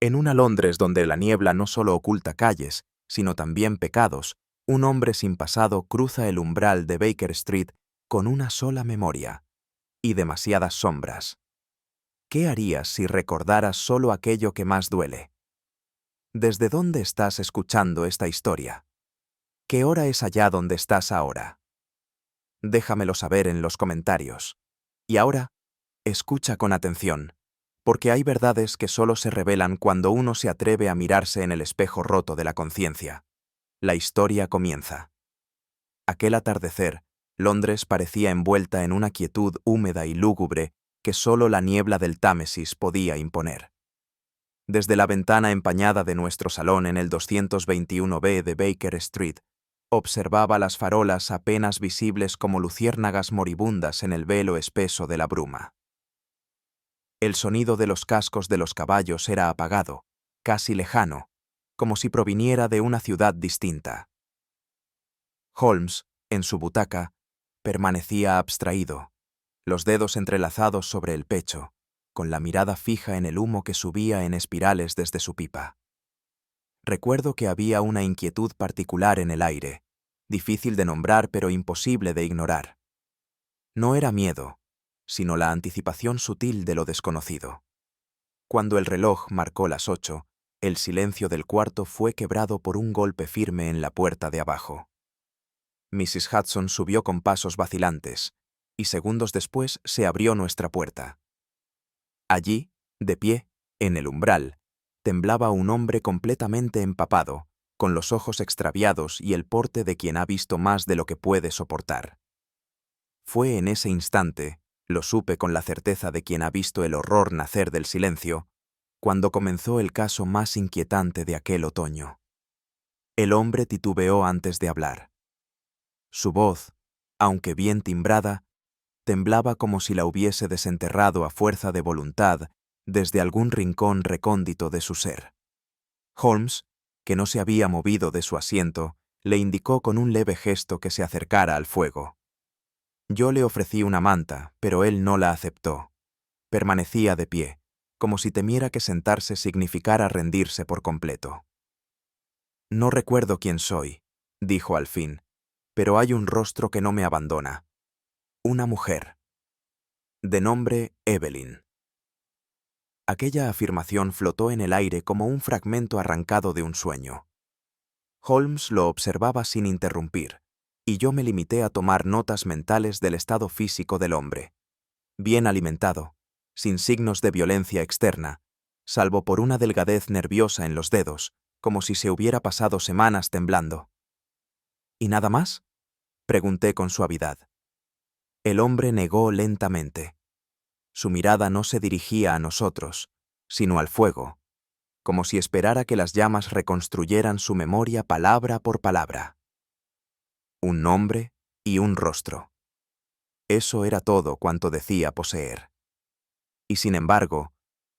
En una Londres donde la niebla no solo oculta calles, sino también pecados, un hombre sin pasado cruza el umbral de Baker Street con una sola memoria y demasiadas sombras. ¿Qué harías si recordaras solo aquello que más duele? ¿Desde dónde estás escuchando esta historia? ¿Qué hora es allá donde estás ahora? Déjamelo saber en los comentarios. Y ahora, escucha con atención, porque hay verdades que solo se revelan cuando uno se atreve a mirarse en el espejo roto de la conciencia. La historia comienza. Aquel atardecer, Londres parecía envuelta en una quietud húmeda y lúgubre que solo la niebla del Támesis podía imponer. Desde la ventana empañada de nuestro salón en el 221B de Baker Street, observaba las farolas apenas visibles como luciérnagas moribundas en el velo espeso de la bruma. El sonido de los cascos de los caballos era apagado, casi lejano, como si proviniera de una ciudad distinta. Holmes, en su butaca, permanecía abstraído, los dedos entrelazados sobre el pecho, con la mirada fija en el humo que subía en espirales desde su pipa. Recuerdo que había una inquietud particular en el aire, difícil de nombrar pero imposible de ignorar. No era miedo, sino la anticipación sutil de lo desconocido. Cuando el reloj marcó las 8, el silencio del cuarto fue quebrado por un golpe firme en la puerta de abajo. Mrs. Hudson subió con pasos vacilantes, y segundos después se abrió nuestra puerta. Allí, de pie, en el umbral, temblaba un hombre completamente empapado, con los ojos extraviados y el porte de quien ha visto más de lo que puede soportar. Fue en ese instante, lo supe con la certeza de quien ha visto el horror nacer del silencio, cuando comenzó el caso más inquietante de aquel otoño. El hombre titubeó antes de hablar. Su voz, aunque bien timbrada, temblaba como si la hubiese desenterrado a fuerza de voluntad desde algún rincón recóndito de su ser. Holmes, que no se había movido de su asiento, le indicó con un leve gesto que se acercara al fuego. Yo le ofrecí una manta, pero él no la aceptó. Permanecía de pie, como si temiera que sentarse significara rendirse por completo. «No recuerdo quién soy», dijo al fin, «pero hay un rostro que no me abandona. Una mujer. De nombre Evelyn». Aquella afirmación flotó en el aire como un fragmento arrancado de un sueño. Holmes lo observaba sin interrumpir, y yo me limité a tomar notas mentales del estado físico del hombre. Bien alimentado, sin signos de violencia externa, salvo por una delgadez nerviosa en los dedos, como si se hubiera pasado semanas temblando. ¿Y nada más?, pregunté con suavidad. El hombre negó lentamente. Su mirada no se dirigía a nosotros, sino al fuego, como si esperara que las llamas reconstruyeran su memoria palabra por palabra. Un nombre y un rostro. Eso era todo cuanto decía poseer. Y sin embargo,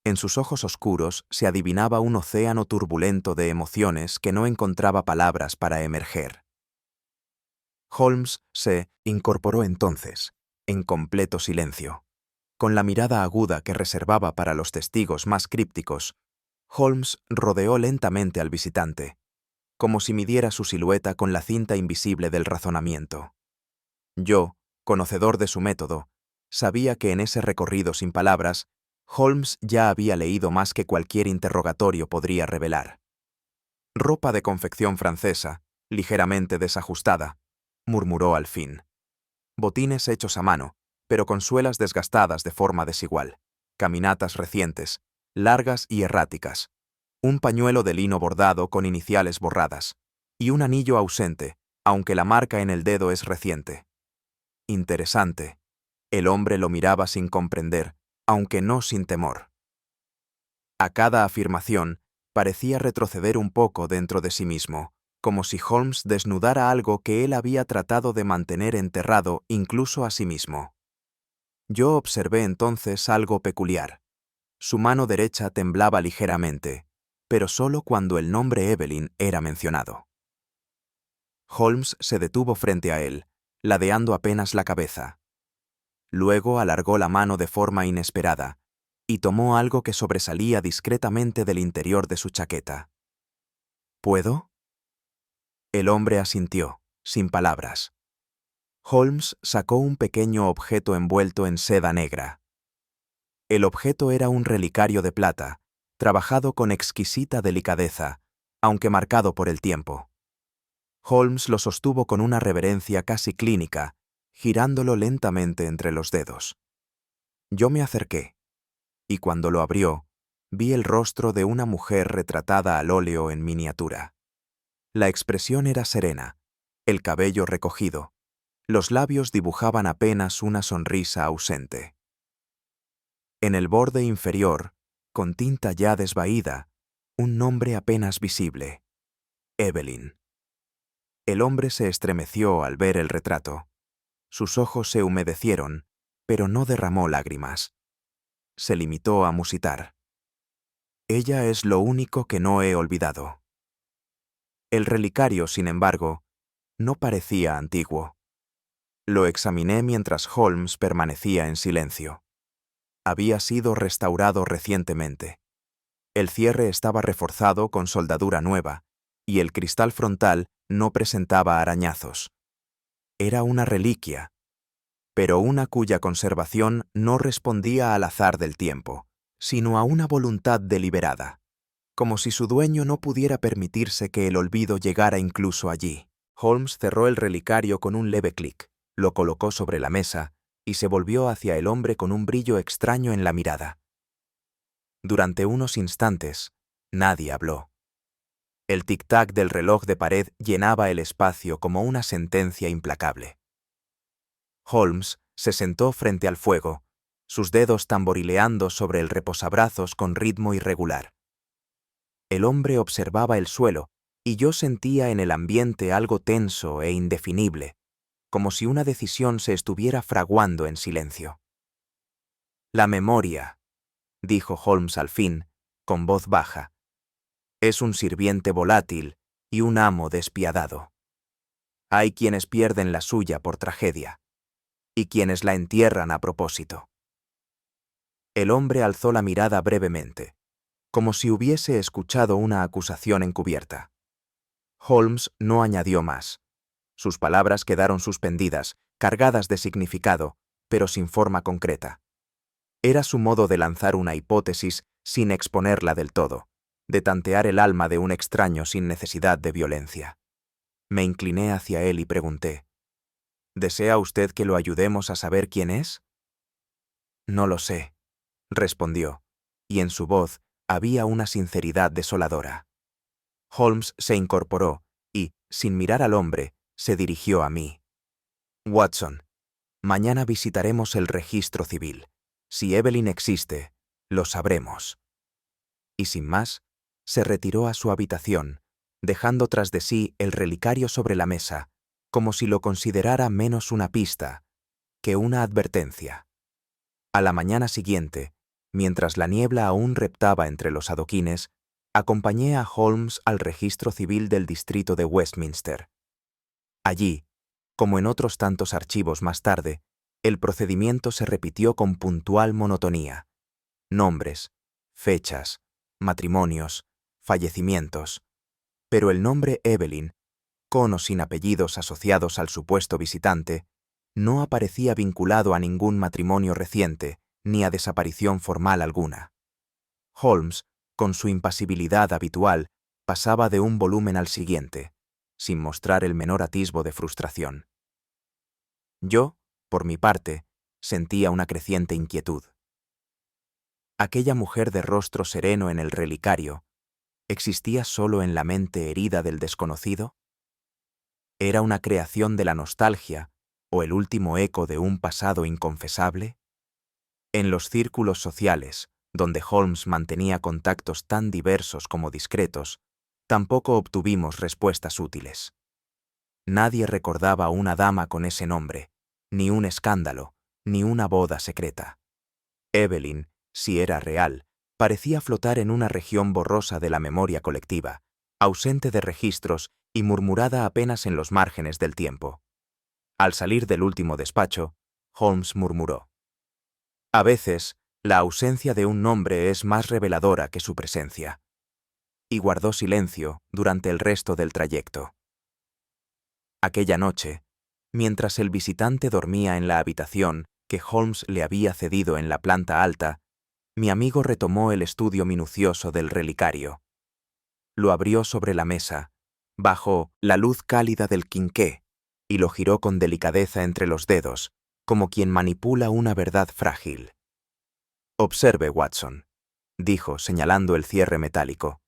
en sus ojos oscuros se adivinaba un océano turbulento de emociones que no encontraba palabras para emerger. Holmes se incorporó entonces, en completo silencio. Con la mirada aguda que reservaba para los testigos más crípticos, Holmes rodeó lentamente al visitante, como si midiera su silueta con la cinta invisible del razonamiento. Yo, conocedor de su método, sabía que en ese recorrido sin palabras, Holmes ya había leído más que cualquier interrogatorio podría revelar. «Ropa de confección francesa, ligeramente desajustada», murmuró al fin. «Botines hechos a mano, pero con suelas desgastadas de forma desigual. Caminatas recientes, largas y erráticas. Un pañuelo de lino bordado con iniciales borradas. Y un anillo ausente, aunque la marca en el dedo es reciente». Interesante. El hombre lo miraba sin comprender, aunque no sin temor. A cada afirmación, parecía retroceder un poco dentro de sí mismo, como si Holmes desnudara algo que él había tratado de mantener enterrado incluso a sí mismo. Yo observé entonces algo peculiar. Su mano derecha temblaba ligeramente, pero solo cuando el nombre Evelyn era mencionado. Holmes se detuvo frente a él, ladeando apenas la cabeza. Luego alargó la mano de forma inesperada, y tomó algo que sobresalía discretamente del interior de su chaqueta. ¿Puedo? El hombre asintió, sin palabras. Holmes sacó un pequeño objeto envuelto en seda negra. El objeto era un relicario de plata, trabajado con exquisita delicadeza, aunque marcado por el tiempo. Holmes lo sostuvo con una reverencia casi clínica, girándolo lentamente entre los dedos. Yo me acerqué, y cuando lo abrió, vi el rostro de una mujer retratada al óleo en miniatura. La expresión era serena, el cabello recogido, los labios dibujaban apenas una sonrisa ausente. En el borde inferior, con tinta ya desvaída, un nombre apenas visible: Evelyn. El hombre se estremeció al ver el retrato. Sus ojos se humedecieron, pero no derramó lágrimas. Se limitó a musitar. Ella es lo único que no he olvidado. El relicario, sin embargo, no parecía antiguo. Lo examiné mientras Holmes permanecía en silencio. Había sido restaurado recientemente. El cierre estaba reforzado con soldadura nueva, y el cristal frontal no presentaba arañazos. Era una reliquia, pero una cuya conservación no respondía al azar del tiempo, sino a una voluntad deliberada, como si su dueño no pudiera permitirse que el olvido llegara incluso allí. Holmes cerró el relicario con un leve clic, lo colocó sobre la mesa y se volvió hacia el hombre con un brillo extraño en la mirada. Durante unos instantes, nadie habló. El tic-tac del reloj de pared llenaba el espacio como una sentencia implacable. Holmes se sentó frente al fuego, sus dedos tamborileando sobre el reposabrazos con ritmo irregular. El hombre observaba el suelo, y yo sentía en el ambiente algo tenso e indefinible, como si una decisión se estuviera fraguando en silencio. La memoria, dijo Holmes al fin, con voz baja, es un sirviente volátil y un amo despiadado. Hay quienes pierden la suya por tragedia, y quienes la entierran a propósito. El hombre alzó la mirada brevemente, como si hubiese escuchado una acusación encubierta. Holmes no añadió más. Sus palabras quedaron suspendidas, cargadas de significado, pero sin forma concreta. Era su modo de lanzar una hipótesis sin exponerla del todo, de tantear el alma de un extraño sin necesidad de violencia. Me incliné hacia él y pregunté: ¿desea usted que lo ayudemos a saber quién es? No lo sé, respondió, y en su voz había una sinceridad desoladora. Holmes se incorporó y, sin mirar al hombre, se dirigió a mí. Watson, mañana visitaremos el registro civil. Si Evelyn existe, lo sabremos. Y sin más, se retiró a su habitación, dejando tras de sí el relicario sobre la mesa, como si lo considerara menos una pista que una advertencia. A la mañana siguiente, mientras la niebla aún reptaba entre los adoquines, acompañé a Holmes al registro civil del distrito de Westminster. Allí, como en otros tantos archivos más tarde, el procedimiento se repitió con puntual monotonía. Nombres, fechas, matrimonios, fallecimientos. Pero el nombre Evelyn, con o sin apellidos asociados al supuesto visitante, no aparecía vinculado a ningún matrimonio reciente ni a desaparición formal alguna. Holmes, con su impasibilidad habitual, pasaba de un volumen al siguiente, sin mostrar el menor atisbo de frustración. Yo, por mi parte, sentía una creciente inquietud. Aquella mujer de rostro sereno en el relicario, ¿existía solo en la mente herida del desconocido? ¿Era una creación de la nostalgia o el último eco de un pasado inconfesable? En los círculos sociales, donde Holmes mantenía contactos tan diversos como discretos, tampoco obtuvimos respuestas útiles. Nadie recordaba a una dama con ese nombre, ni un escándalo, ni una boda secreta. Evelyn, si era real, parecía flotar en una región borrosa de la memoria colectiva, ausente de registros y murmurada apenas en los márgenes del tiempo. Al salir del último despacho, Holmes murmuró: a veces, La ausencia de un nombre es más reveladora que su presencia. Y guardó silencio durante el resto del trayecto. Aquella noche, mientras el visitante dormía en la habitación que Holmes le había cedido en la planta alta, mi amigo retomó el estudio minucioso del relicario. Lo abrió sobre la mesa, bajo la luz cálida del quinqué, y lo giró con delicadeza entre los dedos, como quien manipula una verdad frágil. «Observe, Watson», dijo señalando el cierre metálico.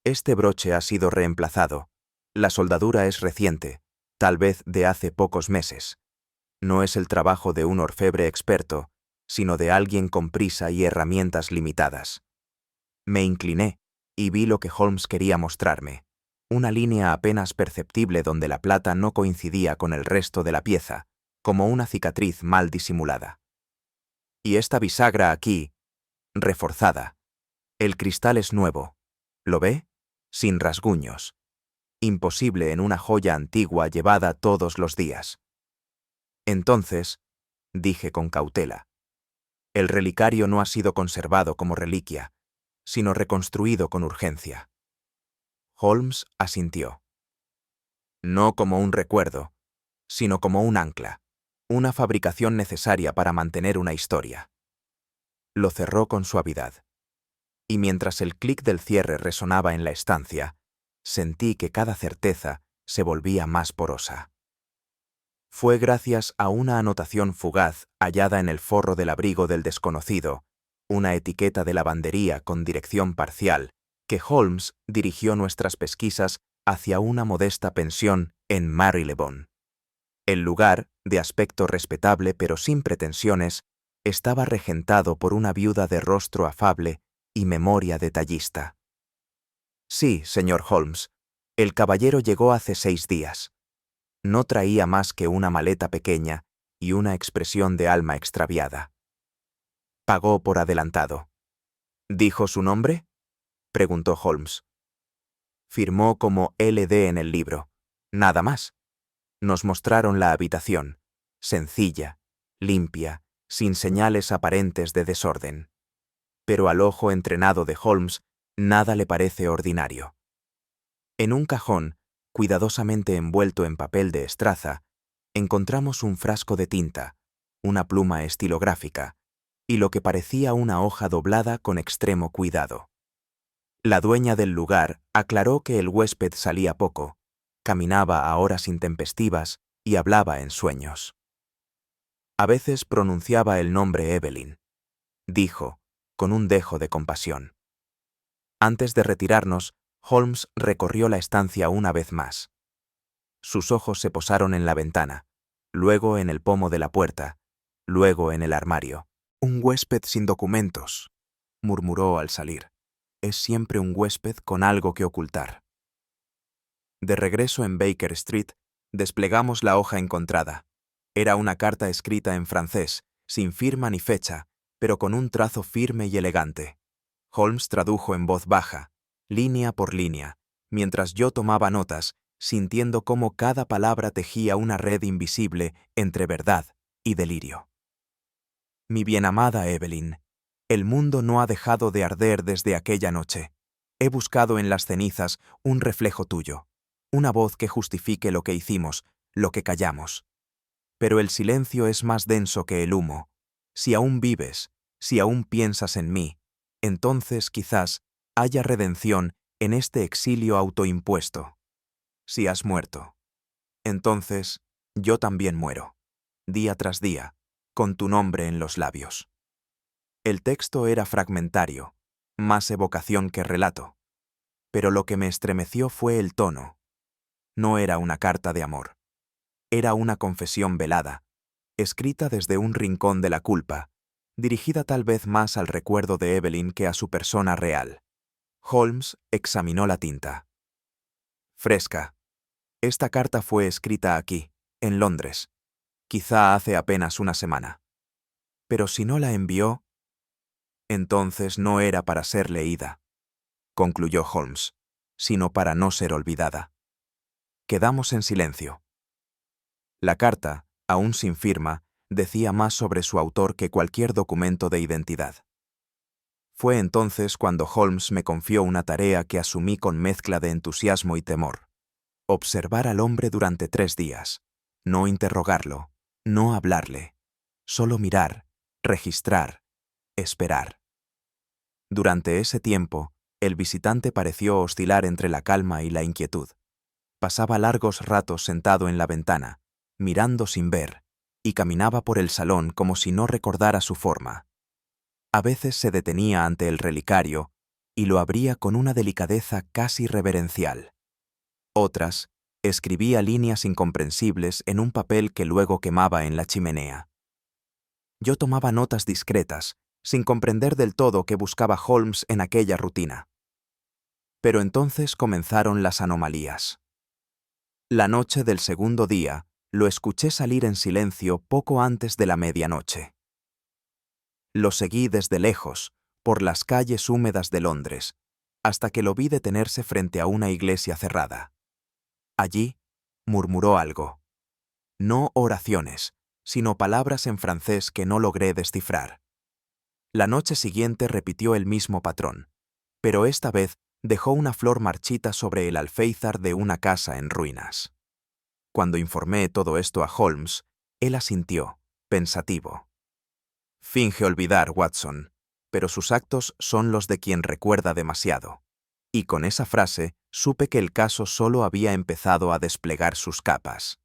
«Este broche ha sido reemplazado. La soldadura es reciente, tal vez de hace pocos meses. No es el trabajo de un orfebre experto, sino de alguien con prisa y herramientas limitadas». Me incliné y vi lo que Holmes quería mostrarme, una línea apenas perceptible donde la plata no coincidía con el resto de la pieza, como una cicatriz mal disimulada. «Y esta bisagra aquí, reforzada. El cristal es nuevo. ¿Lo ve? Sin rasguños. Imposible en una joya antigua llevada todos los días». «Entonces», dije con cautela, «el relicario no ha sido conservado como reliquia, sino reconstruido con urgencia». Holmes asintió. «No como un recuerdo, sino como un ancla, una fabricación necesaria para mantener una historia». Lo cerró con suavidad. Y mientras el clic del cierre resonaba en la estancia, sentí que cada certeza se volvía más porosa. Fue gracias a una anotación fugaz hallada en el forro del abrigo del desconocido, una etiqueta de lavandería con dirección parcial, que Holmes dirigió nuestras pesquisas hacia una modesta pensión en Marylebone. El lugar, de aspecto respetable pero sin pretensiones, estaba regentado por una viuda de rostro afable y memoria detallista. «Sí, señor Holmes, el caballero llegó hace 6 días. No traía más que una maleta pequeña y una expresión de alma extraviada. Pagó por adelantado». «¿Dijo su nombre?», preguntó Holmes. «Firmó como LD en el libro. Nada más». Nos mostraron la habitación, sencilla, limpia, sin señales aparentes de desorden. Pero al ojo entrenado de Holmes, nada le parece ordinario. En un cajón, cuidadosamente envuelto en papel de estraza, encontramos un frasco de tinta, una pluma estilográfica y lo que parecía una hoja doblada con extremo cuidado. La dueña del lugar aclaró que el huésped salía poco, caminaba a horas intempestivas y hablaba en sueños. A veces pronunciaba el nombre Evelyn, dijo, con un dejo de compasión. Antes de retirarnos, Holmes recorrió la estancia una vez más. Sus ojos se posaron en la ventana, luego en el pomo de la puerta, luego en el armario. «Un huésped sin documentos», murmuró al salir. «Es siempre un huésped con algo que ocultar». De regreso en Baker Street, desplegamos la hoja encontrada. Era una carta escrita en francés, sin firma ni fecha, pero con un trazo firme y elegante. Holmes tradujo en voz baja, línea por línea, mientras yo tomaba notas, sintiendo cómo cada palabra tejía una red invisible entre verdad y delirio. «Mi bienamada Evelyn, el mundo no ha dejado de arder desde aquella noche. He buscado en las cenizas un reflejo tuyo, una voz que justifique lo que hicimos, lo que callamos. Pero el silencio es más denso que el humo. Si aún vives, si aún piensas en mí, entonces quizás haya redención en este exilio autoimpuesto. Si has muerto, entonces yo también muero, día tras día, con tu nombre en los labios». El texto era fragmentario, más evocación que relato, pero lo que me estremeció fue el tono. No era una carta de amor. Era una confesión velada, escrita desde un rincón de la culpa, dirigida tal vez más al recuerdo de Evelyn que a su persona real. Holmes examinó la tinta. «Fresca. Esta carta fue escrita aquí, en Londres, quizá hace apenas una semana. Pero si no la envió, entonces no era para ser leída», concluyó Holmes, «sino para no ser olvidada». Quedamos en silencio. La carta, aún sin firma, decía más sobre su autor que cualquier documento de identidad. Fue entonces cuando Holmes me confió una tarea que asumí con mezcla de entusiasmo y temor. Observar al hombre durante 3 días. No interrogarlo, no hablarle. Solo mirar, registrar, esperar. Durante ese tiempo, el visitante pareció oscilar entre la calma y la inquietud. Pasaba largos ratos sentado en la ventana, mirando sin ver, y caminaba por el salón como si no recordara su forma. A veces se detenía ante el relicario y lo abría con una delicadeza casi reverencial. Otras, escribía líneas incomprensibles en un papel que luego quemaba en la chimenea. Yo tomaba notas discretas, sin comprender del todo qué buscaba Holmes en aquella rutina. Pero entonces comenzaron las anomalías. La noche del segundo día, lo escuché salir en silencio poco antes de la medianoche. Lo seguí desde lejos, por las calles húmedas de Londres, hasta que lo vi detenerse frente a una iglesia cerrada. Allí, murmuró algo. No oraciones, sino palabras en francés que no logré descifrar. La noche siguiente repitió el mismo patrón, pero esta vez dejó una flor marchita sobre el alféizar de una casa en ruinas. Cuando informé todo esto a Holmes, él asintió, pensativo. Finge olvidar, Watson, pero sus actos son los de quien recuerda demasiado. Y con esa frase supe que el caso solo había empezado a desplegar sus capas.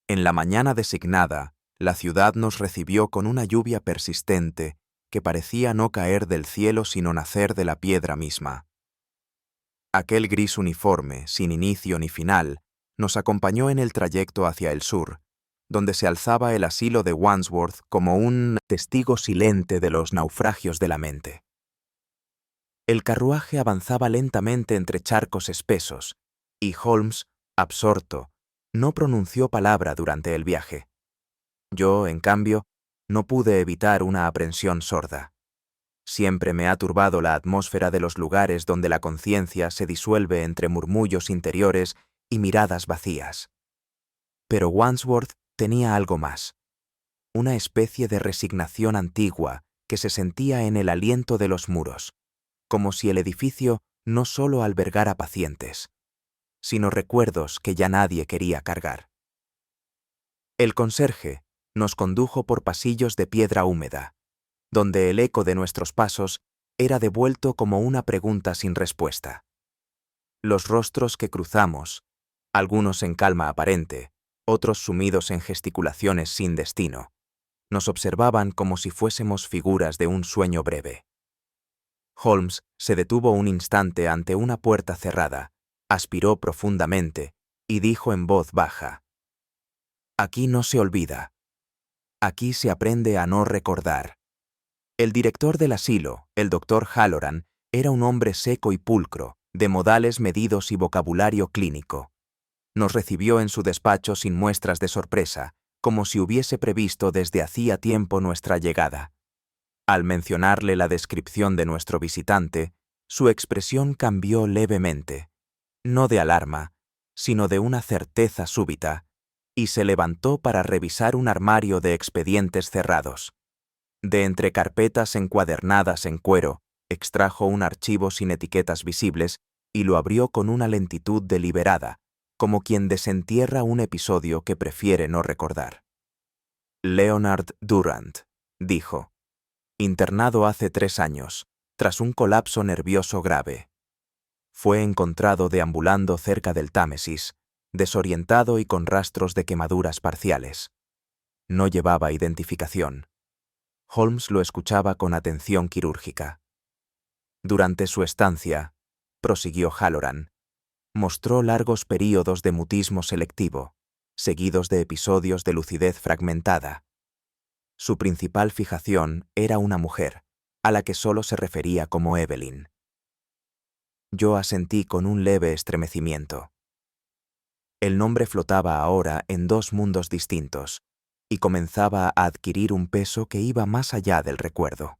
En la mañana designada, la ciudad nos recibió con una lluvia persistente que parecía no caer del cielo sino nacer de la piedra misma. Aquel gris uniforme, sin inicio ni final, nos acompañó en el trayecto hacia el sur, donde se alzaba el asilo de Wandsworth como un testigo silente de los naufragios de la mente. El carruaje avanzaba lentamente entre charcos espesos, y Holmes, absorto, no pronunció palabra durante el viaje. Yo, en cambio, no pude evitar una aprensión sorda. Siempre me ha turbado la atmósfera de los lugares donde la conciencia se disuelve entre murmullos interiores y miradas vacías. Pero Wandsworth tenía algo más, una especie de resignación antigua que se sentía en el aliento de los muros, como si el edificio no solo albergara pacientes, sino recuerdos que ya nadie quería cargar. El conserje nos condujo por pasillos de piedra húmeda, donde el eco de nuestros pasos era devuelto como una pregunta sin respuesta. Los rostros que cruzamos, algunos en calma aparente, otros sumidos en gesticulaciones sin destino, nos observaban como si fuésemos figuras de un sueño breve. Holmes se detuvo un instante ante una puerta cerrada, aspiró profundamente y dijo en voz baja: «Aquí no se olvida. Aquí se aprende a no recordar». El director del asilo, el Dr. Halloran, era un hombre seco y pulcro, de modales medidos y vocabulario clínico. Nos recibió en su despacho sin muestras de sorpresa, como si hubiese previsto desde hacía tiempo nuestra llegada. Al mencionarle la descripción de nuestro visitante, su expresión cambió levemente, no de alarma, sino de una certeza súbita, y se levantó para revisar un armario de expedientes cerrados. De entre carpetas encuadernadas en cuero, extrajo un archivo sin etiquetas visibles y lo abrió con una lentitud deliberada, como quien desentierra un episodio que prefiere no recordar. Leonard Durant, dijo, internado hace 3 años, tras un colapso nervioso grave. Fue encontrado deambulando cerca del Támesis, desorientado y con rastros de quemaduras parciales. No llevaba identificación. Holmes lo escuchaba con atención quirúrgica. Durante su estancia, prosiguió Halloran, mostró largos períodos de mutismo selectivo, seguidos de episodios de lucidez fragmentada. Su principal fijación era una mujer, a la que solo se refería como Evelyn. Yo asentí con un leve estremecimiento. El nombre flotaba ahora en 2 mundos distintos, y comenzaba a adquirir un peso que iba más allá del recuerdo.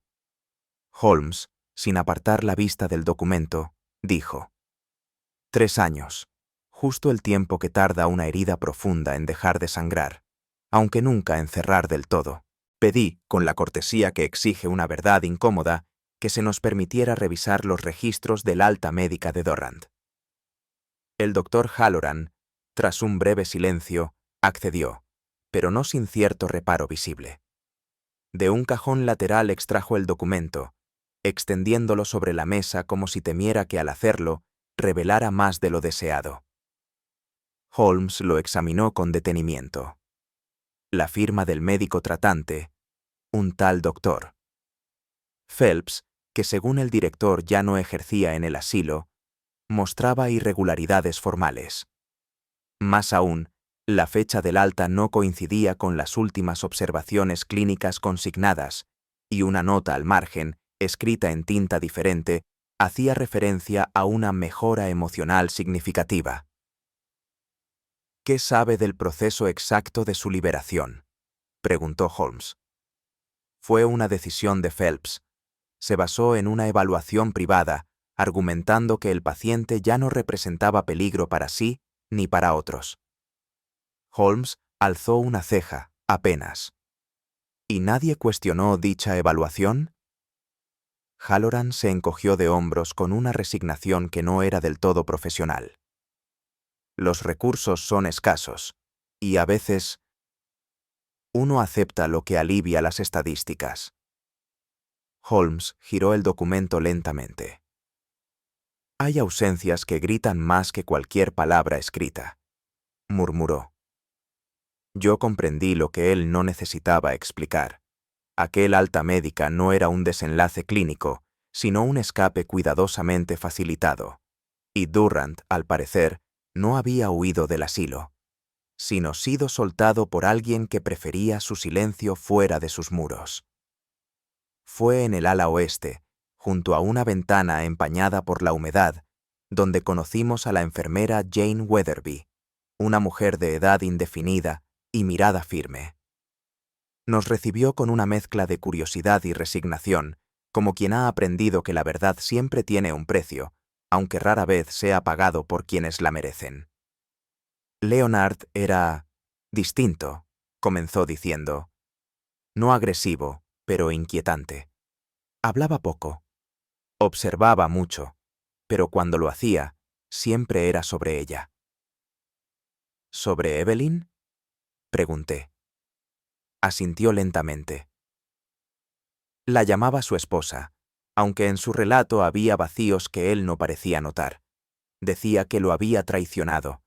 Holmes, sin apartar la vista del documento, dijo: 3 años, justo el tiempo que tarda una herida profunda en dejar de sangrar, aunque nunca en cerrar del todo. Pedí, con la cortesía que exige una verdad incómoda, que se nos permitiera revisar los registros del alta médica de Durrant. El doctor Halloran, tras un breve silencio, accedió, pero no sin cierto reparo visible. De un cajón lateral extrajo el documento, extendiéndolo sobre la mesa como si temiera que al hacerlo revelara más de lo deseado. Holmes lo examinó con detenimiento. La firma del médico tratante, un tal doctor. Phelps, que según el director ya no ejercía en el asilo, mostraba irregularidades formales. Más aún, la fecha del alta no coincidía con las últimas observaciones clínicas consignadas, y una nota al margen, escrita en tinta diferente, hacía referencia a una mejora emocional significativa. ¿Qué sabe del proceso exacto de su liberación?, preguntó Holmes. Fue una decisión de Phelps. Se basó en una evaluación privada, argumentando que el paciente ya no representaba peligro para sí ni para otros. Holmes alzó una ceja, apenas. ¿Y nadie cuestionó dicha evaluación? Halloran se encogió de hombros con una resignación que no era del todo profesional. Los recursos son escasos, y a veces uno acepta lo que alivia las estadísticas. Holmes giró el documento lentamente. Hay ausencias que gritan más que cualquier palabra escrita, murmuró. Yo comprendí lo que él no necesitaba explicar. Aquel alta médica no era un desenlace clínico, sino un escape cuidadosamente facilitado. Y Durrant, al parecer, no había huido del asilo, sino sido soltado por alguien que prefería su silencio fuera de sus muros. Fue en el ala oeste, junto a una ventana empañada por la humedad, donde conocimos a la enfermera Jane Weatherby, una mujer de edad indefinida y mirada firme. Nos recibió con una mezcla de curiosidad y resignación, como quien ha aprendido que la verdad siempre tiene un precio, aunque rara vez sea pagado por quienes la merecen. Leonard era distinto, comenzó diciendo. No agresivo, pero inquietante. Hablaba poco. Observaba mucho, pero cuando lo hacía, siempre era sobre ella. ¿Sobre Evelyn?, pregunté. Asintió lentamente. La llamaba su esposa, aunque en su relato había vacíos que él no parecía notar. Decía que lo había traicionado,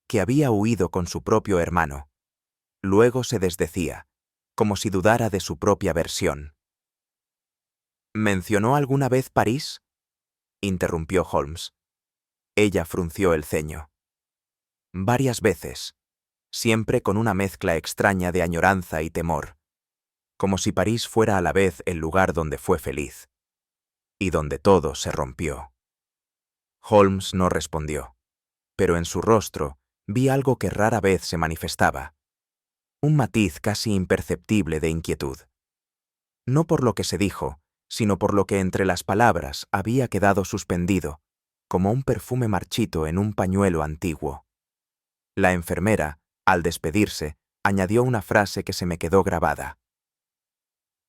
que había huido con su propio hermano. Luego se desdecía, como si dudara de su propia versión. ¿Mencionó alguna vez París?, interrumpió Holmes. Ella frunció el ceño. Varias veces, siempre con una mezcla extraña de añoranza y temor, como si París fuera a la vez el lugar donde fue feliz, y donde todo se rompió. Holmes no respondió, pero en su rostro vi algo que rara vez se manifestaba, un matiz casi imperceptible de inquietud. No por lo que se dijo, sino por lo que entre las palabras había quedado suspendido, como un perfume marchito en un pañuelo antiguo. La enfermera, al despedirse, añadió una frase que se me quedó grabada.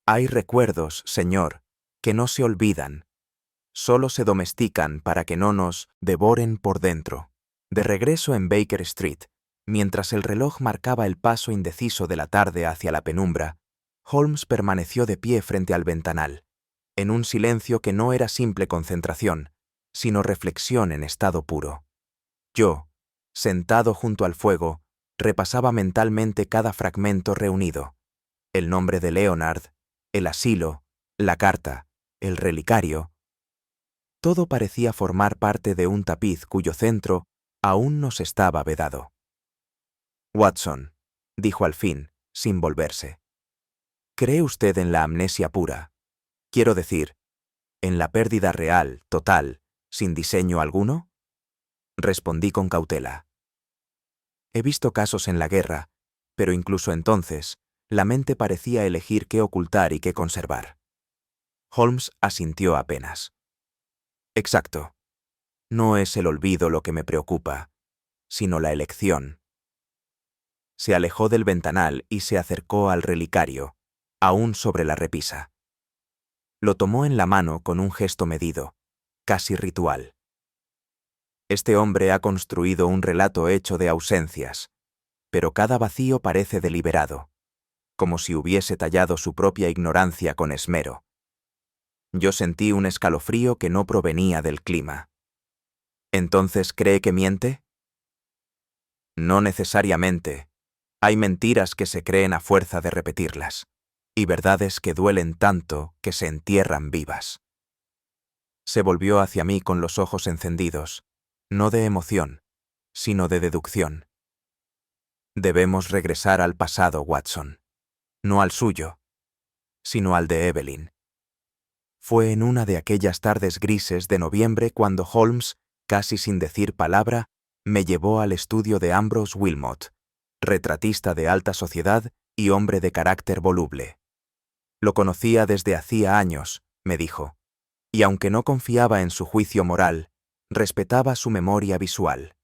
Hay recuerdos, señor, que no se olvidan, solo se domestican para que no nos devoren por dentro. De regreso en Baker Street, mientras el reloj marcaba el paso indeciso de la tarde hacia la penumbra, Holmes permaneció de pie frente al ventanal, en un silencio que no era simple concentración, sino reflexión en estado puro. Yo, sentado junto al fuego, repasaba mentalmente cada fragmento reunido: el nombre de Leonard, el asilo, la carta, el relicario. Todo parecía formar parte de un tapiz cuyo centro aún nos estaba vedado. Watson, dijo al fin, sin volverse. ¿Cree usted en la amnesia pura? Quiero decir, ¿en la pérdida real, total, sin diseño alguno? Respondí con cautela. He visto casos en la guerra, pero incluso entonces, la mente parecía elegir qué ocultar y qué conservar. Holmes asintió apenas. Exacto. No es el olvido lo que me preocupa, sino la elección. Se alejó del ventanal y se acercó al relicario, aún sobre la repisa. Lo tomó en la mano con un gesto medido, casi ritual. Este hombre ha construido un relato hecho de ausencias, pero cada vacío parece deliberado, como si hubiese tallado su propia ignorancia con esmero. Yo sentí un escalofrío que no provenía del clima. ¿Entonces cree que miente? No necesariamente. Hay mentiras que se creen a fuerza de repetirlas, y verdades que duelen tanto que se entierran vivas. Se volvió hacia mí con los ojos encendidos, no de emoción, sino de deducción. Debemos regresar al pasado, Watson. No al suyo, sino al de Evelyn. Fue en una de aquellas tardes grises de noviembre cuando Holmes, casi sin decir palabra, me llevó al estudio de Ambrose Wilmot, retratista de alta sociedad y hombre de carácter voluble. Lo conocía desde hacía años, me dijo, y aunque no confiaba en su juicio moral, respetaba su memoria visual.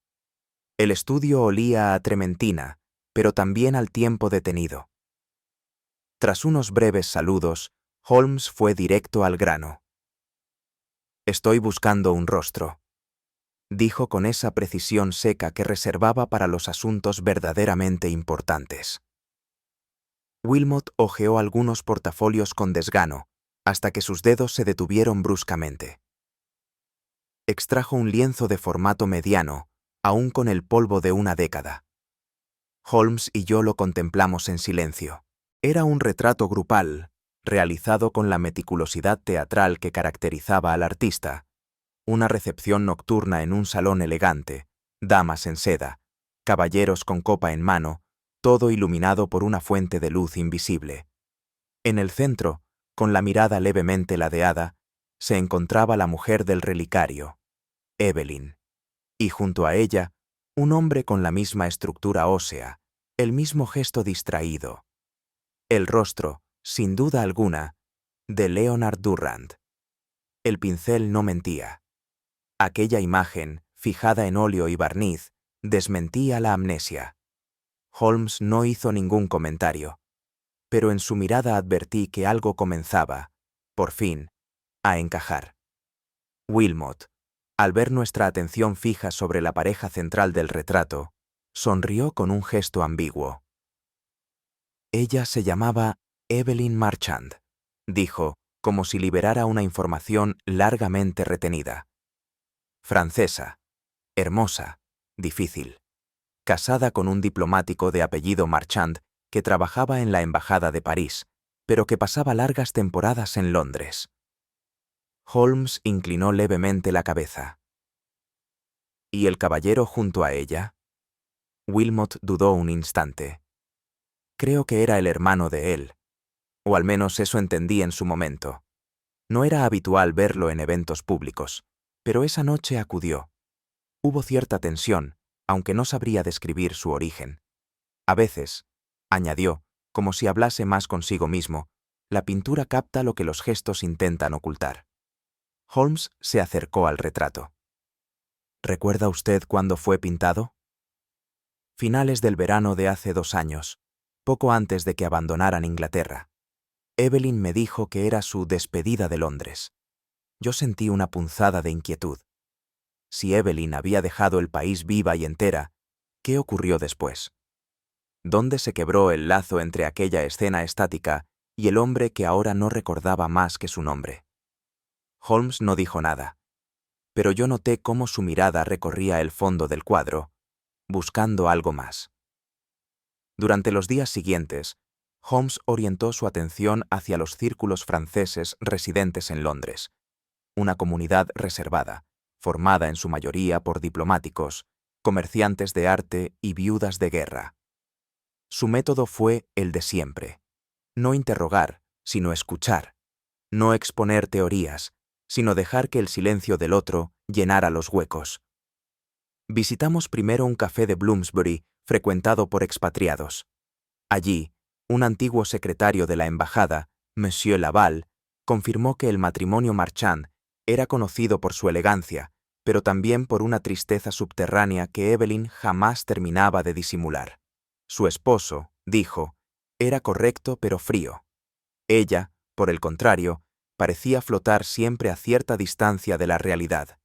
El estudio olía a trementina, pero también al tiempo detenido. Tras unos breves saludos, Holmes fue directo al grano. «Estoy buscando un rostro», dijo con esa precisión seca que reservaba para los asuntos verdaderamente importantes. Wilmot hojeó algunos portafolios con desgano, hasta que sus dedos se detuvieron bruscamente. Extrajo un lienzo de formato mediano, aún con el polvo de una década. Holmes y yo lo contemplamos en silencio. Era un retrato grupal, realizado con la meticulosidad teatral que caracterizaba al artista. Una recepción nocturna en un salón elegante, damas en seda, caballeros con copa en mano, todo iluminado por una fuente de luz invisible. En el centro, con la mirada levemente ladeada, se encontraba la mujer del relicario, Evelyn, y junto a ella, un hombre con la misma estructura ósea, el mismo gesto distraído. El rostro, sin duda alguna, de Leonard Durrant. El pincel no mentía. Aquella imagen, fijada en óleo y barniz, desmentía la amnesia. Holmes no hizo ningún comentario, pero en su mirada advertí que algo comenzaba, por fin, a encajar. Wilmot, al ver nuestra atención fija sobre la pareja central del retrato, sonrió con un gesto ambiguo. Ella se llamaba Evelyn Marchand, dijo, como si liberara una información largamente retenida. Francesa, hermosa, difícil. Casada con un diplomático de apellido Marchand que trabajaba en la Embajada de París, pero que pasaba largas temporadas en Londres. Holmes inclinó levemente la cabeza. ¿Y el caballero junto a ella? Wilmot dudó un instante. Creo que era el hermano de él, o al menos eso entendí en su momento. No era habitual verlo en eventos públicos, pero esa noche acudió. Hubo cierta tensión, aunque no sabría describir su origen. A veces, añadió, como si hablase más consigo mismo, la pintura capta lo que los gestos intentan ocultar. Holmes se acercó al retrato. ¿Recuerda usted cuándo fue pintado? Finales del verano de hace 2 años, poco antes de que abandonaran Inglaterra. Evelyn me dijo que era su despedida de Londres. Yo sentí una punzada de inquietud. Si Evelyn había dejado el país viva y entera, ¿qué ocurrió después? ¿Dónde se quebró el lazo entre aquella escena estática y el hombre que ahora no recordaba más que su nombre? Holmes no dijo nada, pero yo noté cómo su mirada recorría el fondo del cuadro, buscando algo más. Durante los días siguientes, Holmes orientó su atención hacia los círculos franceses residentes en Londres, una comunidad reservada, formada en su mayoría por diplomáticos, comerciantes de arte y viudas de guerra. Su método fue el de siempre: no interrogar, sino escuchar; no exponer teorías, sino dejar que el silencio del otro llenara los huecos. Visitamos primero un café de Bloomsbury frecuentado por expatriados. Allí, un antiguo secretario de la embajada, Monsieur Laval, confirmó que el matrimonio Marchand era conocido por su elegancia, pero también por una tristeza subterránea que Evelyn jamás terminaba de disimular. Su esposo, dijo, era correcto pero frío. Ella, por el contrario, parecía flotar siempre a cierta distancia de la realidad.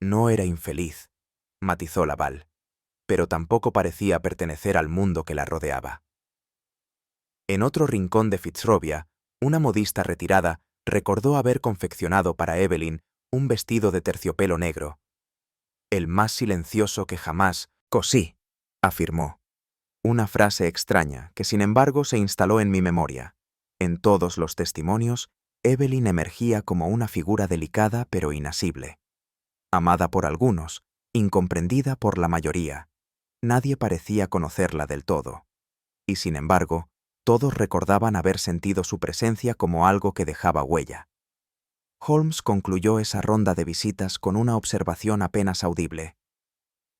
No era infeliz, matizó Laval, pero tampoco parecía pertenecer al mundo que la rodeaba. En otro rincón de Fitzrovia, una modista retirada recordó haber confeccionado para Evelyn un vestido de terciopelo negro. El más silencioso que jamás cosí, afirmó. Una frase extraña que sin embargo se instaló en mi memoria. En todos los testimonios, Evelyn emergía como una figura delicada pero inasible. Amada por algunos, incomprendida por la mayoría. Nadie parecía conocerla del todo. Y sin embargo, todos recordaban haber sentido su presencia como algo que dejaba huella. Holmes concluyó esa ronda de visitas con una observación apenas audible.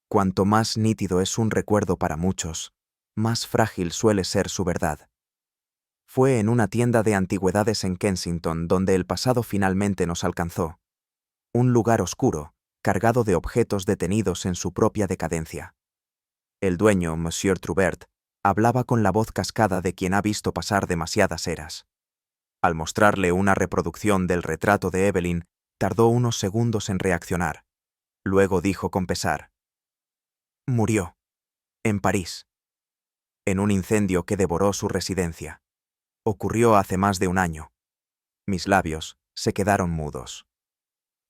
Cuanto más nítido es un recuerdo para muchos, más frágil suele ser su verdad. Fue en una tienda de antigüedades en Kensington donde el pasado finalmente nos alcanzó. Un lugar oscuro, cargado de objetos detenidos en su propia decadencia. El dueño, Monsieur Trubert, hablaba con la voz cascada de quien ha visto pasar demasiadas eras. Al mostrarle una reproducción del retrato de Evelyn, tardó unos segundos en reaccionar. Luego dijo con pesar: murió. En París. En un incendio que devoró su residencia. Ocurrió hace más de un año. Mis labios se quedaron mudos.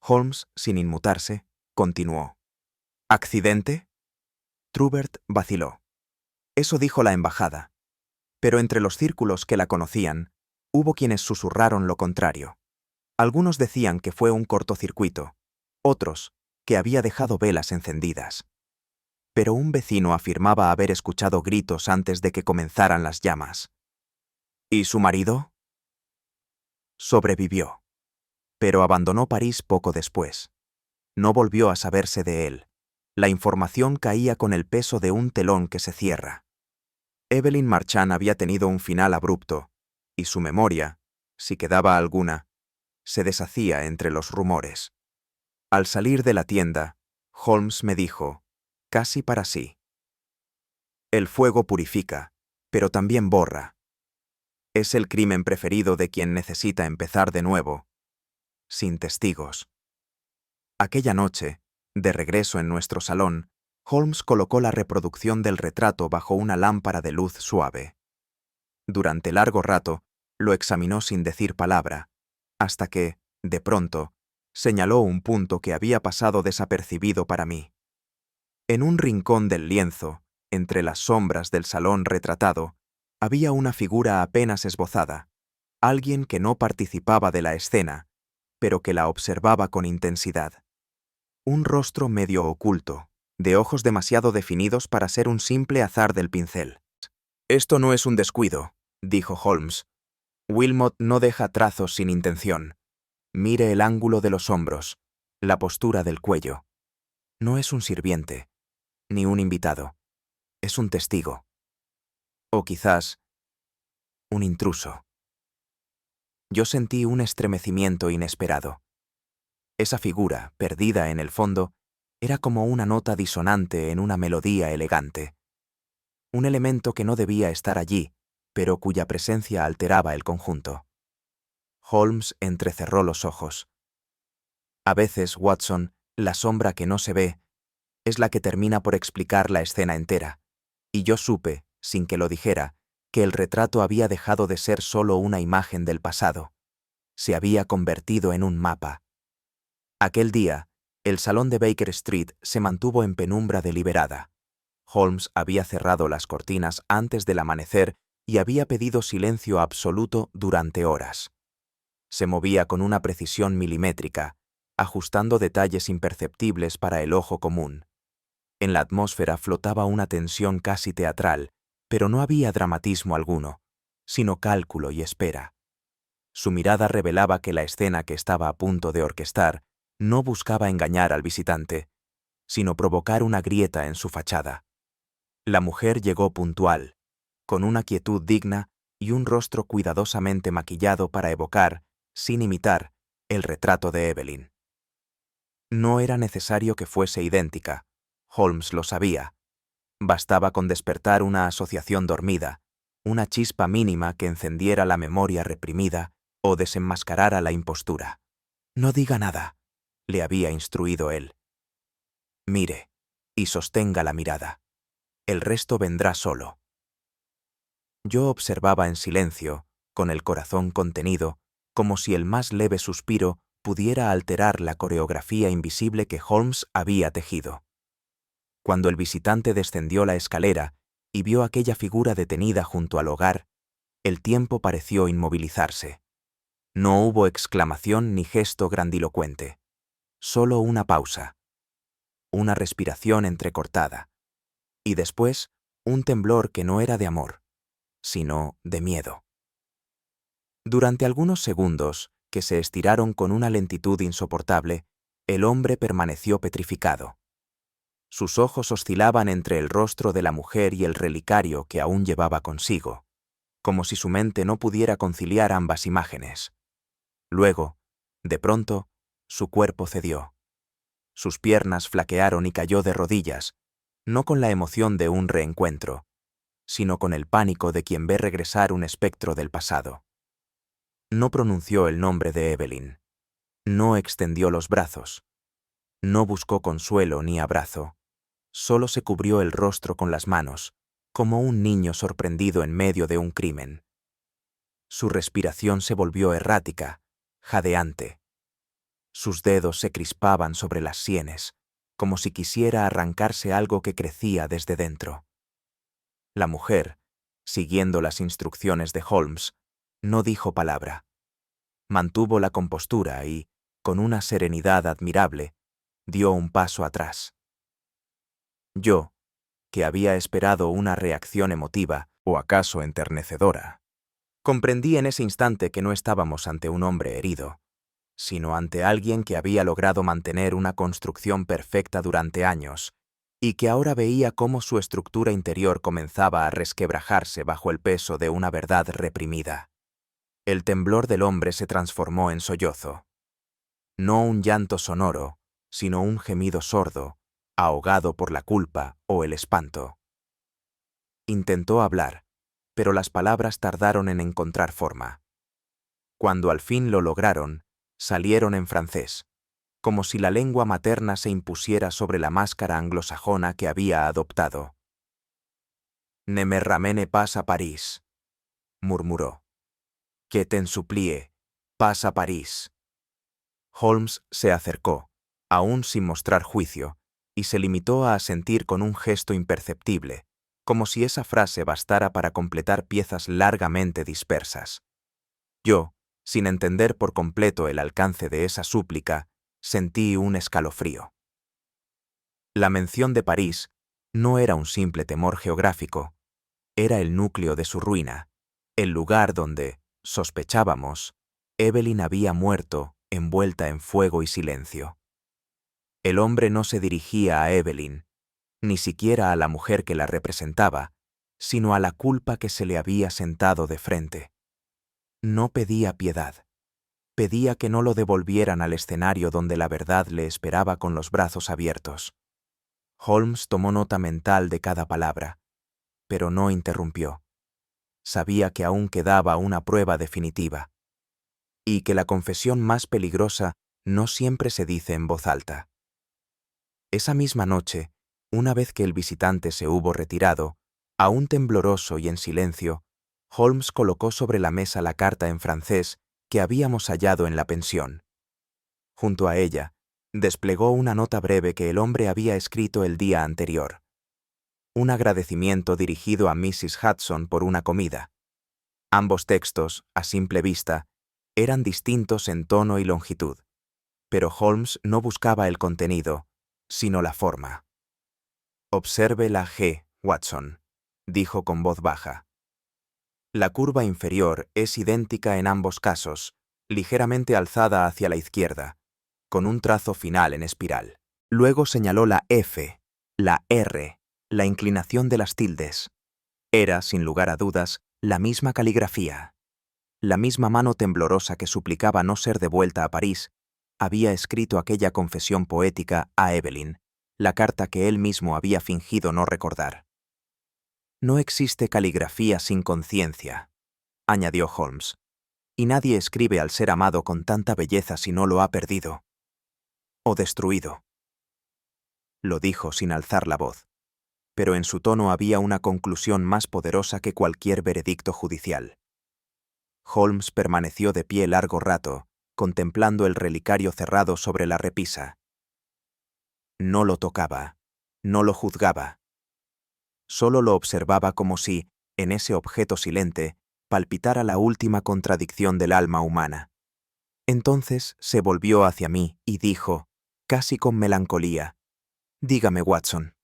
Holmes, sin inmutarse, continuó: ¿accidente? Trubert vaciló. Eso dijo la embajada. Pero entre los círculos que la conocían, hubo quienes susurraron lo contrario. Algunos decían que fue un cortocircuito, otros que había dejado velas encendidas. Pero un vecino afirmaba haber escuchado gritos antes de que comenzaran las llamas. ¿Y su marido? Sobrevivió, pero abandonó París poco después. No volvió a saberse de él. La información caía con el peso de un telón que se cierra. Evelyn Marchand había tenido un final abrupto, y su memoria, si quedaba alguna, se deshacía entre los rumores. Al salir de la tienda, Holmes me dijo, casi para sí: el fuego purifica, pero también borra. Es el crimen preferido de quien necesita empezar de nuevo, sin testigos. Aquella noche, de regreso en nuestro salón, Holmes colocó la reproducción del retrato bajo una lámpara de luz suave. Durante largo rato, lo examinó sin decir palabra, hasta que, de pronto, señaló un punto que había pasado desapercibido para mí. En un rincón del lienzo, entre las sombras del salón retratado, había una figura apenas esbozada, alguien que no participaba de la escena, pero que la observaba con intensidad. Un rostro medio oculto, de ojos demasiado definidos para ser un simple azar del pincel. Esto no es un descuido, dijo Holmes. Wilmot no deja trazos sin intención. Mire el ángulo de los hombros, la postura del cuello. No es un sirviente, ni un invitado. Es un testigo. O quizás, un intruso. Yo sentí un estremecimiento inesperado. Esa figura, perdida en el fondo, era como una nota disonante en una melodía elegante. Un elemento que no debía estar allí, pero cuya presencia alteraba el conjunto. Holmes entrecerró los ojos. A veces, Watson, la sombra que no se ve es la que termina por explicar la escena entera, y yo supe, sin que lo dijera, que el retrato había dejado de ser solo una imagen del pasado. Se había convertido en un mapa. Aquel día, el salón de Baker Street se mantuvo en penumbra deliberada. Holmes había cerrado las cortinas antes del amanecer y había pedido silencio absoluto durante horas. Se movía con una precisión milimétrica, ajustando detalles imperceptibles para el ojo común. En la atmósfera flotaba una tensión casi teatral, pero no había dramatismo alguno, sino cálculo y espera. Su mirada revelaba que la escena que estaba a punto de orquestar no buscaba engañar al visitante, sino provocar una grieta en su fachada. La mujer llegó puntual, con una quietud digna y un rostro cuidadosamente maquillado para evocar, sin imitar, el retrato de Evelyn. No era necesario que fuese idéntica, Holmes lo sabía. Bastaba con despertar una asociación dormida, una chispa mínima que encendiera la memoria reprimida o desenmascarara la impostura. «No diga nada», le había instruido él. «Mire, y sostenga la mirada. El resto vendrá solo». Yo observaba en silencio, con el corazón contenido, como si el más leve suspiro pudiera alterar la coreografía invisible que Holmes había tejido. Cuando el visitante descendió la escalera y vio aquella figura detenida junto al hogar, el tiempo pareció inmovilizarse. No hubo exclamación ni gesto grandilocuente. Solo una pausa. Una respiración entrecortada. Y después, un temblor que no era de amor, sino de miedo. Durante algunos segundos, que se estiraron con una lentitud insoportable, el hombre permaneció petrificado. Sus ojos oscilaban entre el rostro de la mujer y el relicario que aún llevaba consigo, como si su mente no pudiera conciliar ambas imágenes. Luego, de pronto, su cuerpo cedió. Sus piernas flaquearon y cayó de rodillas, no con la emoción de un reencuentro, sino con el pánico de quien ve regresar un espectro del pasado. No pronunció el nombre de Evelyn. No extendió los brazos. No buscó consuelo ni abrazo. Solo se cubrió el rostro con las manos, como un niño sorprendido en medio de un crimen. Su respiración se volvió errática, jadeante. Sus dedos se crispaban sobre las sienes, como si quisiera arrancarse algo que crecía desde dentro. La mujer, siguiendo las instrucciones de Holmes, no dijo palabra. Mantuvo la compostura y, con una serenidad admirable, dio un paso atrás. Yo, que había esperado una reacción emotiva o acaso enternecedora, comprendí en ese instante que no estábamos ante un hombre herido, sino ante alguien que había logrado mantener una construcción perfecta durante años y que ahora veía cómo su estructura interior comenzaba a resquebrajarse bajo el peso de una verdad reprimida. El temblor del hombre se transformó en sollozo. No un llanto sonoro, sino un gemido sordo, ahogado por la culpa o el espanto. Intentó hablar, pero las palabras tardaron en encontrar forma. Cuando al fin lo lograron, salieron en francés, como si la lengua materna se impusiera sobre la máscara anglosajona que había adoptado. «Ne me ramene pas a París», murmuró. «Que t'en supplie, pas a París». Holmes se acercó, aún sin mostrar juicio, y se limitó a asentir con un gesto imperceptible, como si esa frase bastara para completar piezas largamente dispersas. Yo, sin entender por completo el alcance de esa súplica, sentí un escalofrío. La mención de París no era un simple temor geográfico, era el núcleo de su ruina, el lugar donde, sospechábamos, Evelyn había muerto envuelta en fuego y silencio. El hombre no se dirigía a Evelyn, ni siquiera a la mujer que la representaba, sino a la culpa que se le había sentado de frente. No pedía piedad. Pedía que no lo devolvieran al escenario donde la verdad le esperaba con los brazos abiertos. Holmes tomó nota mental de cada palabra, pero no interrumpió. Sabía que aún quedaba una prueba definitiva, y que la confesión más peligrosa no siempre se dice en voz alta. Esa misma noche, una vez que el visitante se hubo retirado, aún tembloroso y en silencio, Holmes colocó sobre la mesa la carta en francés que habíamos hallado en la pensión. Junto a ella, desplegó una nota breve que el hombre había escrito el día anterior. Un agradecimiento dirigido a Mrs. Hudson por una comida. Ambos textos, a simple vista, eran distintos en tono y longitud, pero Holmes no buscaba el contenido, sino la forma. «Observe la G, Watson», dijo con voz baja. La curva inferior es idéntica en ambos casos, ligeramente alzada hacia la izquierda, con un trazo final en espiral. Luego señaló la F, la R, la inclinación de las tildes. Era, sin lugar a dudas, la misma caligrafía. La misma mano temblorosa que suplicaba no ser devuelta a París había escrito aquella confesión poética a Evelyn, la carta que él mismo había fingido no recordar. «No existe caligrafía sin conciencia», añadió Holmes. y nadie escribe al ser amado con tanta belleza si no lo ha perdido o destruido. Lo dijo sin alzar la voz, pero en su tono había una conclusión más poderosa que cualquier veredicto judicial. Holmes permaneció de pie largo rato, contemplando el relicario cerrado sobre la repisa. No lo tocaba, no lo juzgaba. Solo lo observaba como si, en ese objeto silente, palpitara la última contradicción del alma humana. Entonces se volvió hacia mí y dijo, casi con melancolía: «Dígame, Watson,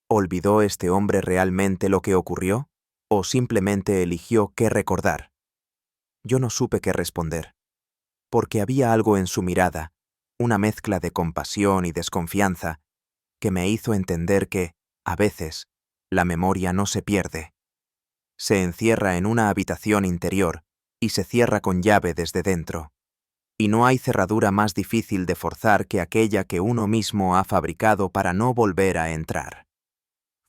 ¿olvidó este hombre realmente lo que ocurrió? ¿O simplemente eligió qué recordar?» Yo no supe qué responder, porque había algo en su mirada, una mezcla de compasión y desconfianza, que me hizo entender que, a veces, la memoria no se pierde. Se encierra en una habitación interior y se cierra con llave desde dentro. Y no hay cerradura más difícil de forzar que aquella que uno mismo ha fabricado para no volver a entrar.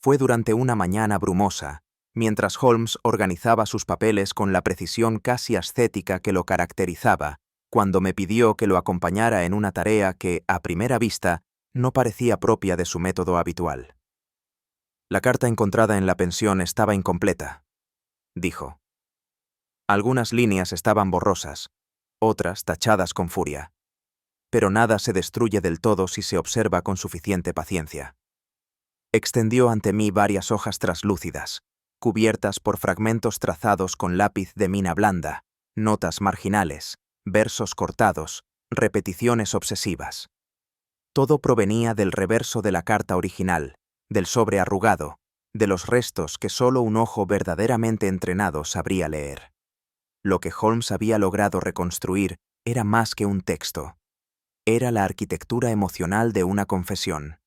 Fue durante una mañana brumosa, mientras Holmes organizaba sus papeles con la precisión casi ascética que lo caracterizaba, cuando me pidió que lo acompañara en una tarea que, a primera vista, no parecía propia de su método habitual. «La carta encontrada en la pensión estaba incompleta», dijo. Algunas líneas estaban borrosas, otras tachadas con furia. Pero nada se destruye del todo si se observa con suficiente paciencia. Extendió ante mí varias hojas traslúcidas, cubiertas por fragmentos trazados con lápiz de mina blanda, notas marginales, versos cortados, repeticiones obsesivas. Todo provenía del reverso de la carta original, del sobre arrugado, de los restos que solo un ojo verdaderamente entrenado sabría leer. Lo que Holmes había logrado reconstruir era más que un texto. Era la arquitectura emocional de una confesión.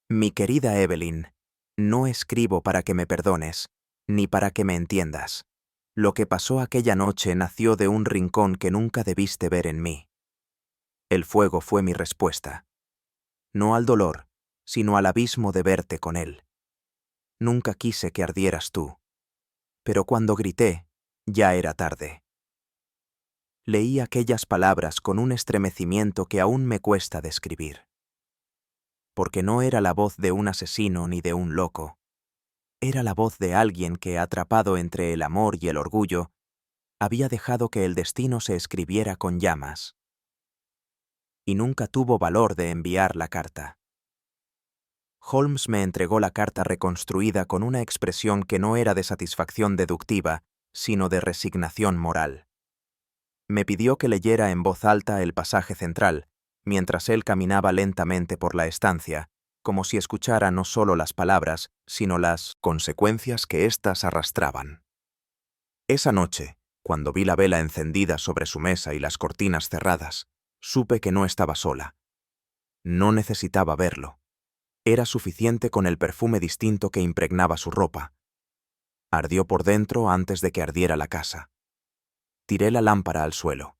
Mi querida Evelyn, no escribo para que me perdones, ni para que me entiendas. Lo que pasó aquella noche nació de un rincón que nunca debiste ver en mí. El fuego fue mi respuesta. No al dolor, sino al abismo de verte con él. Nunca quise que ardieras tú. Pero cuando grité, ya era tarde. Leí aquellas palabras con un estremecimiento que aún me cuesta describir. Porque no era la voz de un asesino ni de un loco. Era la voz de alguien que, atrapado entre el amor y el orgullo, había dejado que el destino se escribiera con llamas. Y nunca tuvo valor de enviar la carta. Holmes me entregó la carta reconstruida con una expresión que no era de satisfacción deductiva, sino de resignación moral. Me pidió que leyera en voz alta el pasaje central, mientras él caminaba lentamente por la estancia, como si escuchara no solo las palabras, sino las consecuencias que éstas arrastraban. Esa noche, cuando vi la vela encendida sobre su mesa y las cortinas cerradas, supe que no estaba sola. No necesitaba verlo. Era suficiente con el perfume distinto que impregnaba su ropa. Ardió por dentro antes de que ardiera la casa. Tiré la lámpara al suelo.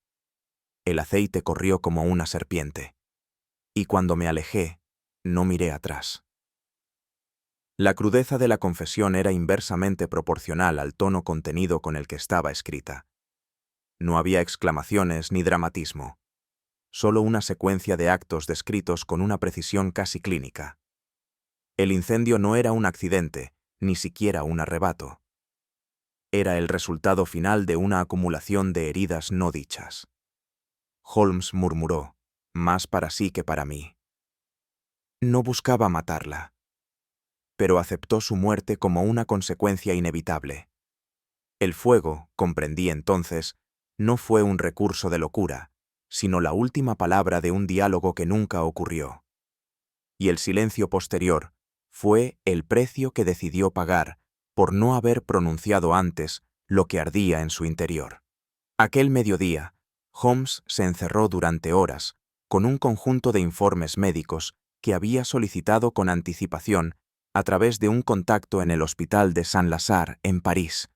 El aceite corrió como una serpiente. Y cuando me alejé, no miré atrás. La crudeza de la confesión era inversamente proporcional al tono contenido con el que estaba escrita. No había exclamaciones ni dramatismo, solo una secuencia de actos descritos con una precisión casi clínica. El incendio no era un accidente, ni siquiera un arrebato. Era el resultado final de una acumulación de heridas no dichas. Holmes murmuró, más para sí que para mí. No buscaba matarla, pero aceptó su muerte como una consecuencia inevitable. El fuego, comprendí entonces, no fue un recurso de locura, sino la última palabra de un diálogo que nunca ocurrió. Y el silencio posterior fue el precio que decidió pagar por no haber pronunciado antes lo que ardía en su interior. Aquel mediodía, Holmes se encerró durante horas con un conjunto de informes médicos que había solicitado con anticipación a través de un contacto en el Hospital de Saint-Lazare, en París.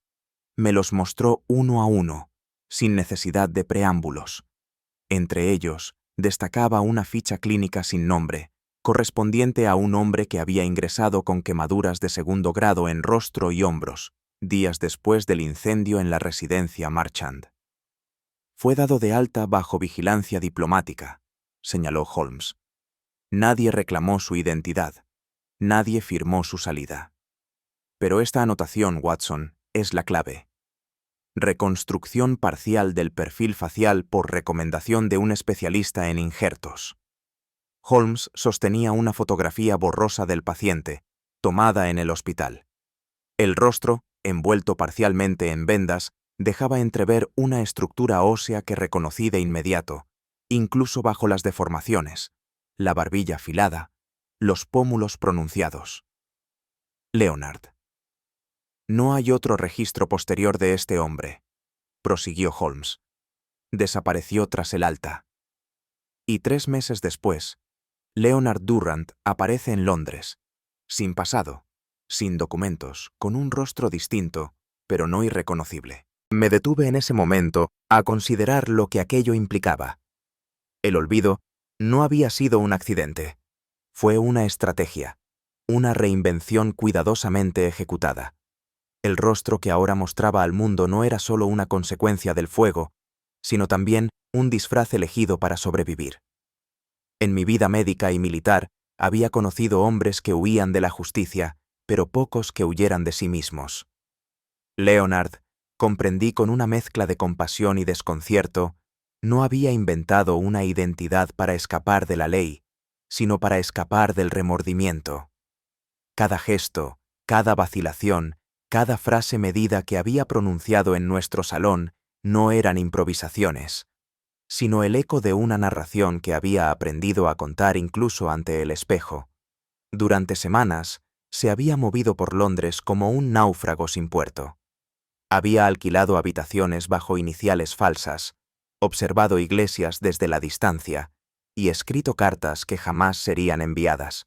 Me los mostró uno a uno, sin necesidad de preámbulos. Entre ellos, destacaba una ficha clínica sin nombre, correspondiente a un hombre que había ingresado con quemaduras de segundo grado en rostro y hombros, días después del incendio en la residencia Marchand. Fue dado de alta bajo vigilancia diplomática, señaló Holmes. Nadie reclamó su identidad. Nadie firmó su salida. Pero esta anotación, Watson, es la clave. Reconstrucción parcial del perfil facial por recomendación de un especialista en injertos. Holmes sostenía una fotografía borrosa del paciente, tomada en el hospital. El rostro, envuelto parcialmente en vendas, dejaba entrever una estructura ósea que reconocí de inmediato, incluso bajo las deformaciones, la barbilla afilada, los pómulos pronunciados. Leonard. No hay otro registro posterior de este hombre, prosiguió Holmes. Desapareció tras el alta. Y 3 meses después, Leonard Durrant aparece en Londres, sin pasado, sin documentos, con un rostro distinto, pero no irreconocible. Me detuve en ese momento a considerar lo que aquello implicaba. El olvido no había sido un accidente. Fue una estrategia, una reinvención cuidadosamente ejecutada. El rostro que ahora mostraba al mundo no era solo una consecuencia del fuego, sino también un disfraz elegido para sobrevivir. En mi vida médica y militar había conocido hombres que huían de la justicia, pero pocos que huyeran de sí mismos. Leonard, comprendí con una mezcla de compasión y desconcierto, no había inventado una identidad para escapar de la ley, sino para escapar del remordimiento. Cada gesto, cada vacilación, cada frase medida que había pronunciado en nuestro salón no eran improvisaciones, sino el eco de una narración que había aprendido a contar incluso ante el espejo. Durante semanas, se había movido por Londres como un náufrago sin puerto. Había alquilado habitaciones bajo iniciales falsas, observado iglesias desde la distancia y escrito cartas que jamás serían enviadas.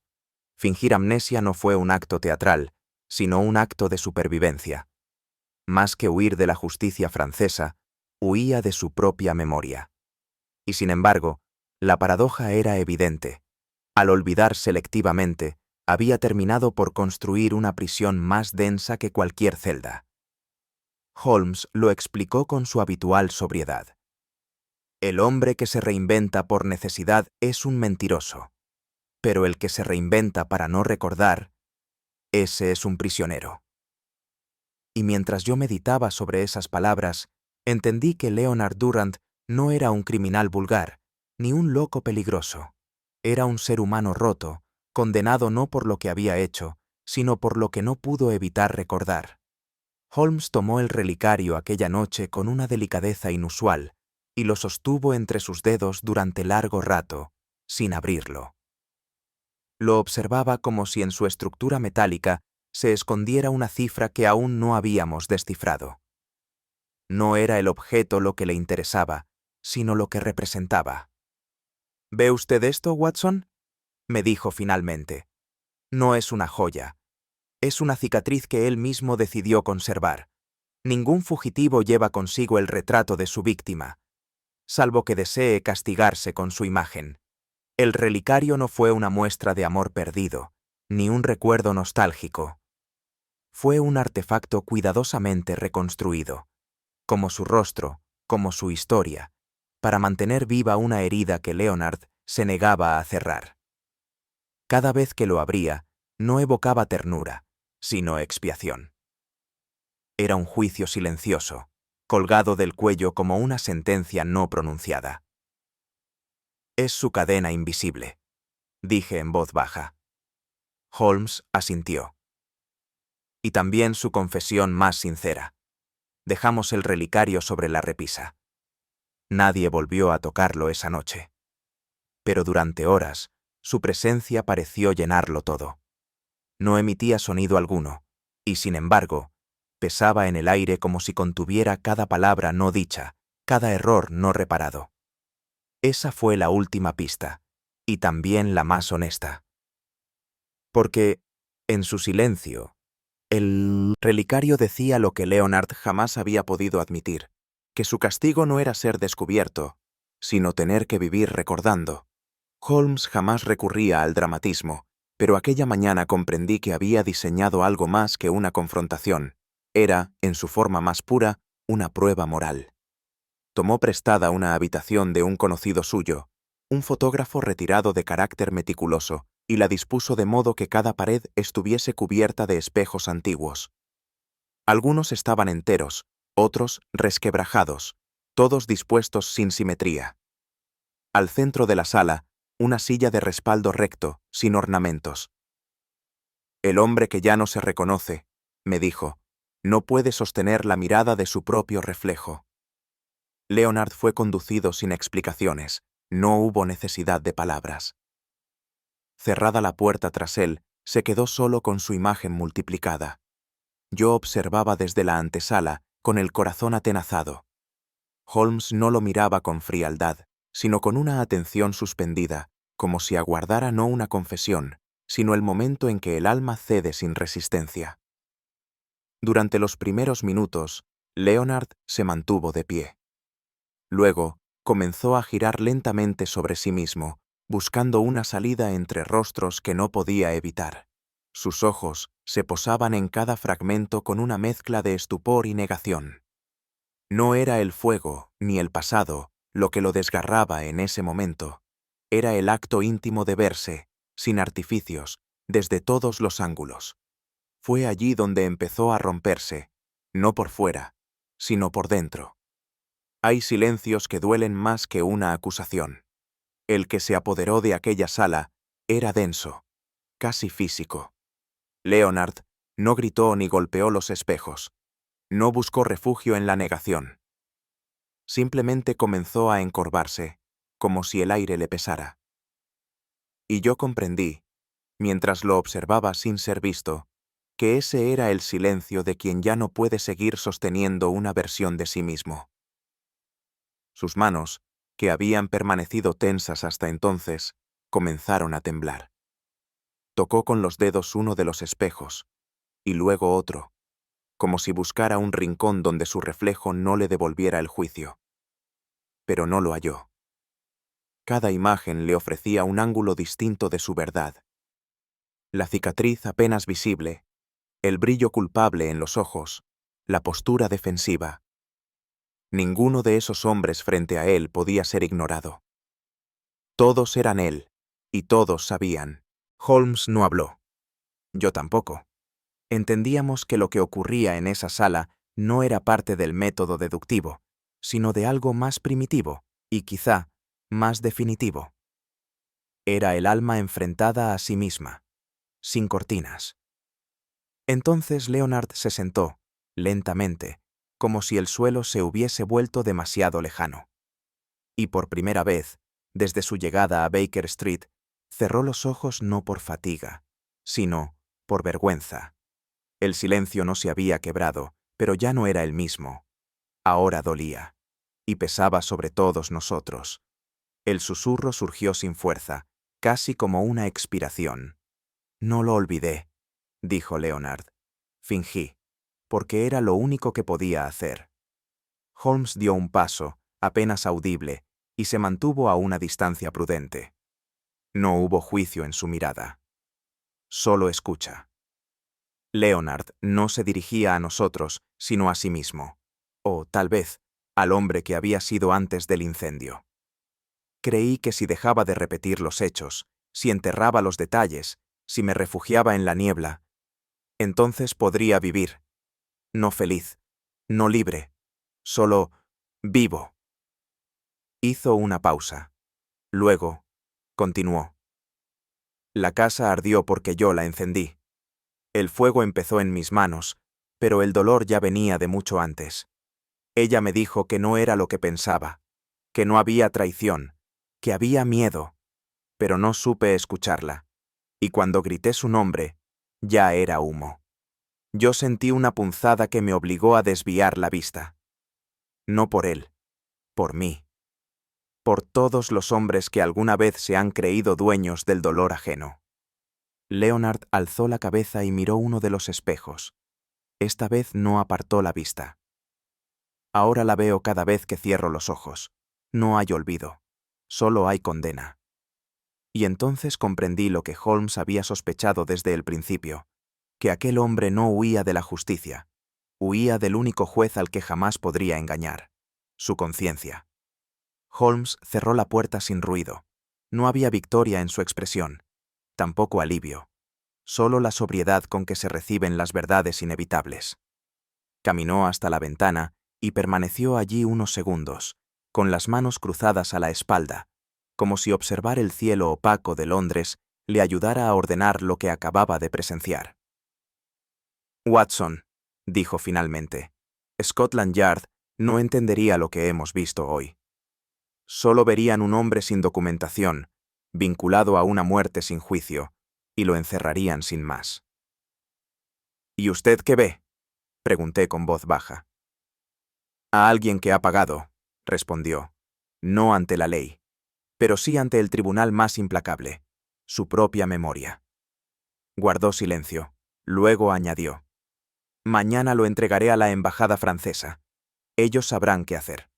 Fingir amnesia no fue un acto teatral, sino un acto de supervivencia. Más que huir de la justicia francesa, huía de su propia memoria. Y sin embargo, la paradoja era evidente. Al olvidar selectivamente, había terminado por construir una prisión más densa que cualquier celda. Holmes lo explicó con su habitual sobriedad. El hombre que se reinventa por necesidad es un mentiroso, pero el que se reinventa para no recordar, ese es un prisionero. Y mientras yo meditaba sobre esas palabras, entendí que Leonard Durrant no era un criminal vulgar, ni un loco peligroso. Era un ser humano roto, condenado no por lo que había hecho, sino por lo que no pudo evitar recordar. Holmes tomó el relicario aquella noche con una delicadeza inusual y lo sostuvo entre sus dedos durante largo rato, sin abrirlo. Lo observaba como si en su estructura metálica se escondiera una cifra que aún no habíamos descifrado. No era el objeto lo que le interesaba, sino lo que representaba. ¿Ve usted esto, Watson?, me dijo finalmente. No es una joya. Es una cicatriz que él mismo decidió conservar. Ningún fugitivo lleva consigo el retrato de su víctima, salvo que desee castigarse con su imagen. El relicario no fue una muestra de amor perdido, ni un recuerdo nostálgico. Fue un artefacto cuidadosamente reconstruido, como su rostro, como su historia, para mantener viva una herida que Leonard se negaba a cerrar. Cada vez que lo abría, no evocaba ternura, sino expiación. Era un juicio silencioso, colgado del cuello como una sentencia no pronunciada. Es su cadena invisible, dije en voz baja. Holmes asintió. Y también su confesión más sincera. Dejamos el relicario sobre la repisa. Nadie volvió a tocarlo esa noche. Pero durante horas, su presencia pareció llenarlo todo. No emitía sonido alguno, y sin embargo, pesaba en el aire como si contuviera cada palabra no dicha, cada error no reparado. Esa fue la última pista, y también la más honesta. Porque, en su silencio, el relicario decía lo que Leonard jamás había podido admitir, que su castigo no era ser descubierto, sino tener que vivir recordando. Holmes jamás recurría al dramatismo, pero aquella mañana comprendí que había diseñado algo más que una confrontación. Era, en su forma más pura, una prueba moral. tomó prestada una habitación de un conocido suyo, un fotógrafo retirado de carácter meticuloso, y la dispuso de modo que cada pared estuviese cubierta de espejos antiguos. Algunos estaban enteros, otros resquebrajados, todos dispuestos sin simetría. Al centro de la sala, una silla de respaldo recto, sin ornamentos. El hombre que ya no se reconoce, me dijo, no puede sostener la mirada de su propio reflejo. Leonard fue conducido sin explicaciones, no hubo necesidad de palabras. Cerrada la puerta tras él, se quedó solo con su imagen multiplicada. Yo observaba desde la antesala, con el corazón atenazado. Holmes no lo miraba con frialdad, sino con una atención suspendida, como si aguardara no una confesión, sino el momento en que el alma cede sin resistencia. Durante los primeros minutos, Leonard se mantuvo de pie. Luego, comenzó a girar lentamente sobre sí mismo, buscando una salida entre rostros que no podía evitar. Sus ojos se posaban en cada fragmento con una mezcla de estupor y negación. No era el fuego, ni el pasado, lo que lo desgarraba en ese momento. Era el acto íntimo de verse, sin artificios, desde todos los ángulos. Fue allí donde empezó a romperse, no por fuera, sino por dentro. Hay silencios que duelen más que una acusación. El que se apoderó de aquella sala era denso, casi físico. Leonard no gritó ni golpeó los espejos. No buscó refugio en la negación. Simplemente comenzó a encorvarse, como si el aire le pesara. Y yo comprendí, mientras lo observaba sin ser visto, que ese era el silencio de quien ya no puede seguir sosteniendo una versión de sí mismo. Sus manos, que habían permanecido tensas hasta entonces, comenzaron a temblar. Tocó con los dedos uno de los espejos, y luego otro, como si buscara un rincón donde su reflejo no le devolviera el juicio. Pero no lo halló. Cada imagen le ofrecía un ángulo distinto de su verdad. La cicatriz apenas visible, el brillo culpable en los ojos, la postura defensiva. Ninguno de esos hombres frente a él podía ser ignorado. Todos eran él, y todos sabían. Holmes no habló. Yo tampoco. Entendíamos que lo que ocurría en esa sala no era parte del método deductivo, sino de algo más primitivo, y quizá más definitivo. Era el alma enfrentada a sí misma, sin cortinas. Entonces Leonard se sentó, lentamente, como si el suelo se hubiese vuelto demasiado lejano. Y por primera vez, desde su llegada a Baker Street, cerró los ojos no por fatiga, sino por vergüenza. El silencio no se había quebrado, pero ya no era el mismo. Ahora dolía, y pesaba sobre todos nosotros. El susurro surgió sin fuerza, casi como una expiración. «No lo olvidé», dijo Leonard. Fingí, porque era lo único que podía hacer. Holmes dio un paso, apenas audible, y se mantuvo a una distancia prudente. No hubo juicio en su mirada. Solo escucha. Leonard no se dirigía a nosotros, sino a sí mismo, o, tal vez, al hombre que había sido antes del incendio. Creí que si dejaba de repetir los hechos, si enterraba los detalles, si me refugiaba en la niebla, entonces podría vivir, no feliz, no libre, solo vivo. Hizo una pausa. Luego, continuó. La casa ardió porque yo la encendí. El fuego empezó en mis manos, pero el dolor ya venía de mucho antes. Ella me dijo que no era lo que pensaba, que no había traición, que había miedo, pero no supe escucharla, y cuando grité su nombre, ya era humo. Yo sentí una punzada que me obligó a desviar la vista. No por él, por mí. Por todos los hombres que alguna vez se han creído dueños del dolor ajeno. Leonard alzó la cabeza y miró uno de los espejos. Esta vez no apartó la vista. Ahora la veo cada vez que cierro los ojos. No hay olvido, solo hay condena. Y entonces comprendí lo que Holmes había sospechado desde el principio, que aquel hombre no huía de la justicia, huía del único juez al que jamás podría engañar. su conciencia. Holmes cerró la puerta sin ruido. No había victoria en su expresión, tampoco alivio, solo la sobriedad con que se reciben las verdades inevitables. Caminó hasta la ventana y permaneció allí unos segundos, con las manos cruzadas a la espalda, como si observar el cielo opaco de Londres le ayudara a ordenar lo que acababa de presenciar. Watson, dijo finalmente, Scotland Yard no entendería lo que hemos visto hoy. Solo verían un hombre sin documentación, vinculado a una muerte sin juicio, y lo encerrarían sin más. ¿Y usted qué ve?, pregunté con voz baja. A alguien que ha pagado, respondió, no ante la ley, pero sí ante el tribunal más implacable, su propia memoria. Guardó silencio, luego añadió, mañana lo entregaré a la embajada francesa. Ellos sabrán qué hacer.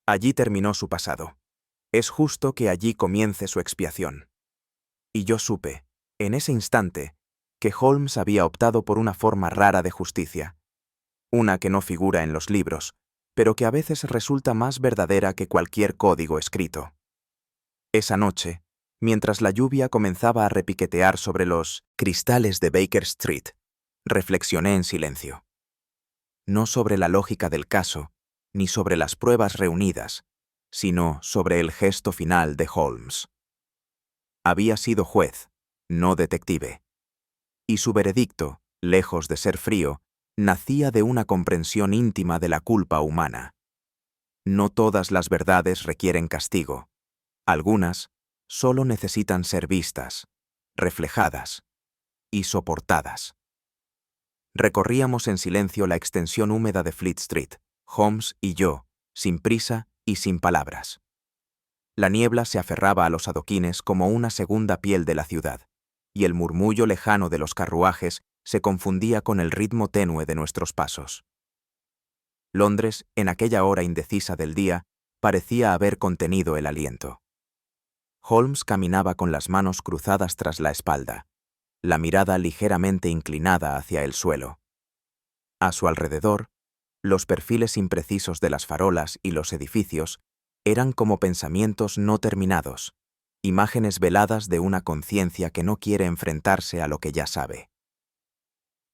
Allí terminó su pasado. Es justo que allí comience su expiación. Y yo supe, en ese instante, que Holmes había optado por una forma rara de justicia, una que no figura en los libros, pero que a veces resulta más verdadera que cualquier código escrito. Esa noche, mientras la lluvia comenzaba a repiquetear sobre los cristales de Baker Street, reflexioné en silencio. No sobre la lógica del caso, ni sobre las pruebas reunidas, sino sobre el gesto final de Holmes. Había sido juez, no detective. Y su veredicto, lejos de ser frío, nacía de una comprensión íntima de la culpa humana. No todas las verdades requieren castigo. Algunas solo necesitan ser vistas, reflejadas y soportadas. Recorríamos en silencio la extensión húmeda de Fleet Street, Holmes y yo, sin prisa y sin palabras. La niebla se aferraba a los adoquines como una segunda piel de la ciudad, y el murmullo lejano de los carruajes se confundía con el ritmo tenue de nuestros pasos. Londres, en aquella hora indecisa del día, parecía haber contenido el aliento. Holmes caminaba con las manos cruzadas tras la espalda, la mirada ligeramente inclinada hacia el suelo. A su alrededor, los perfiles imprecisos de las farolas y los edificios eran como pensamientos no terminados, imágenes veladas de una conciencia que no quiere enfrentarse a lo que ya sabe.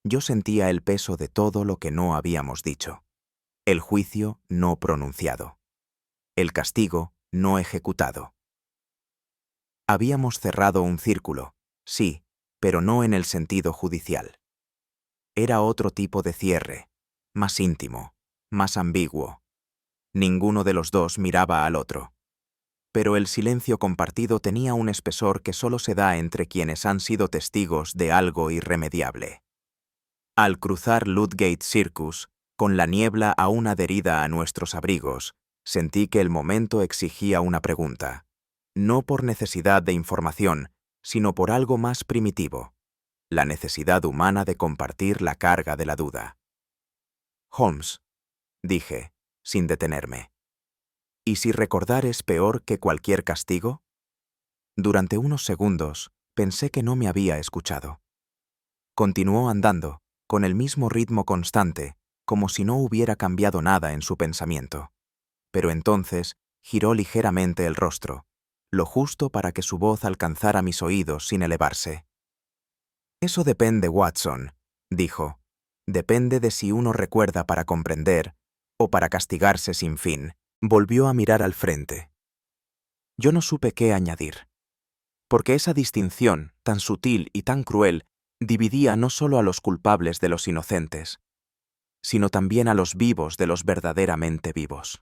Yo sentía el peso de todo lo que no habíamos dicho, el juicio no pronunciado, el castigo no ejecutado. Habíamos cerrado un círculo, sí, pero no en el sentido judicial. Era otro tipo de cierre, más íntimo, más ambiguo. Ninguno de los dos miraba al otro. Pero el silencio compartido tenía un espesor que solo se da entre quienes han sido testigos de algo irremediable. Al cruzar Ludgate Circus, con la niebla aún adherida a nuestros abrigos, sentí que el momento exigía una pregunta, no por necesidad de información, sino por algo más primitivo, la necesidad humana de compartir la carga de la duda. Holmes, dije, sin detenerme. ¿Y si recordar es peor que cualquier castigo? Durante unos segundos pensé que no me había escuchado. Continuó andando, con el mismo ritmo constante, como si no hubiera cambiado nada en su pensamiento. Pero entonces giró ligeramente el rostro, lo justo para que su voz alcanzara mis oídos sin elevarse. Eso depende, Watson, dijo. Depende de si uno recuerda para comprender o para castigarse sin fin. Volvió a mirar al frente. Yo no supe qué añadir. Porque esa distinción, tan sutil y tan cruel, dividía no solo a los culpables de los inocentes, sino también a los vivos de los verdaderamente vivos.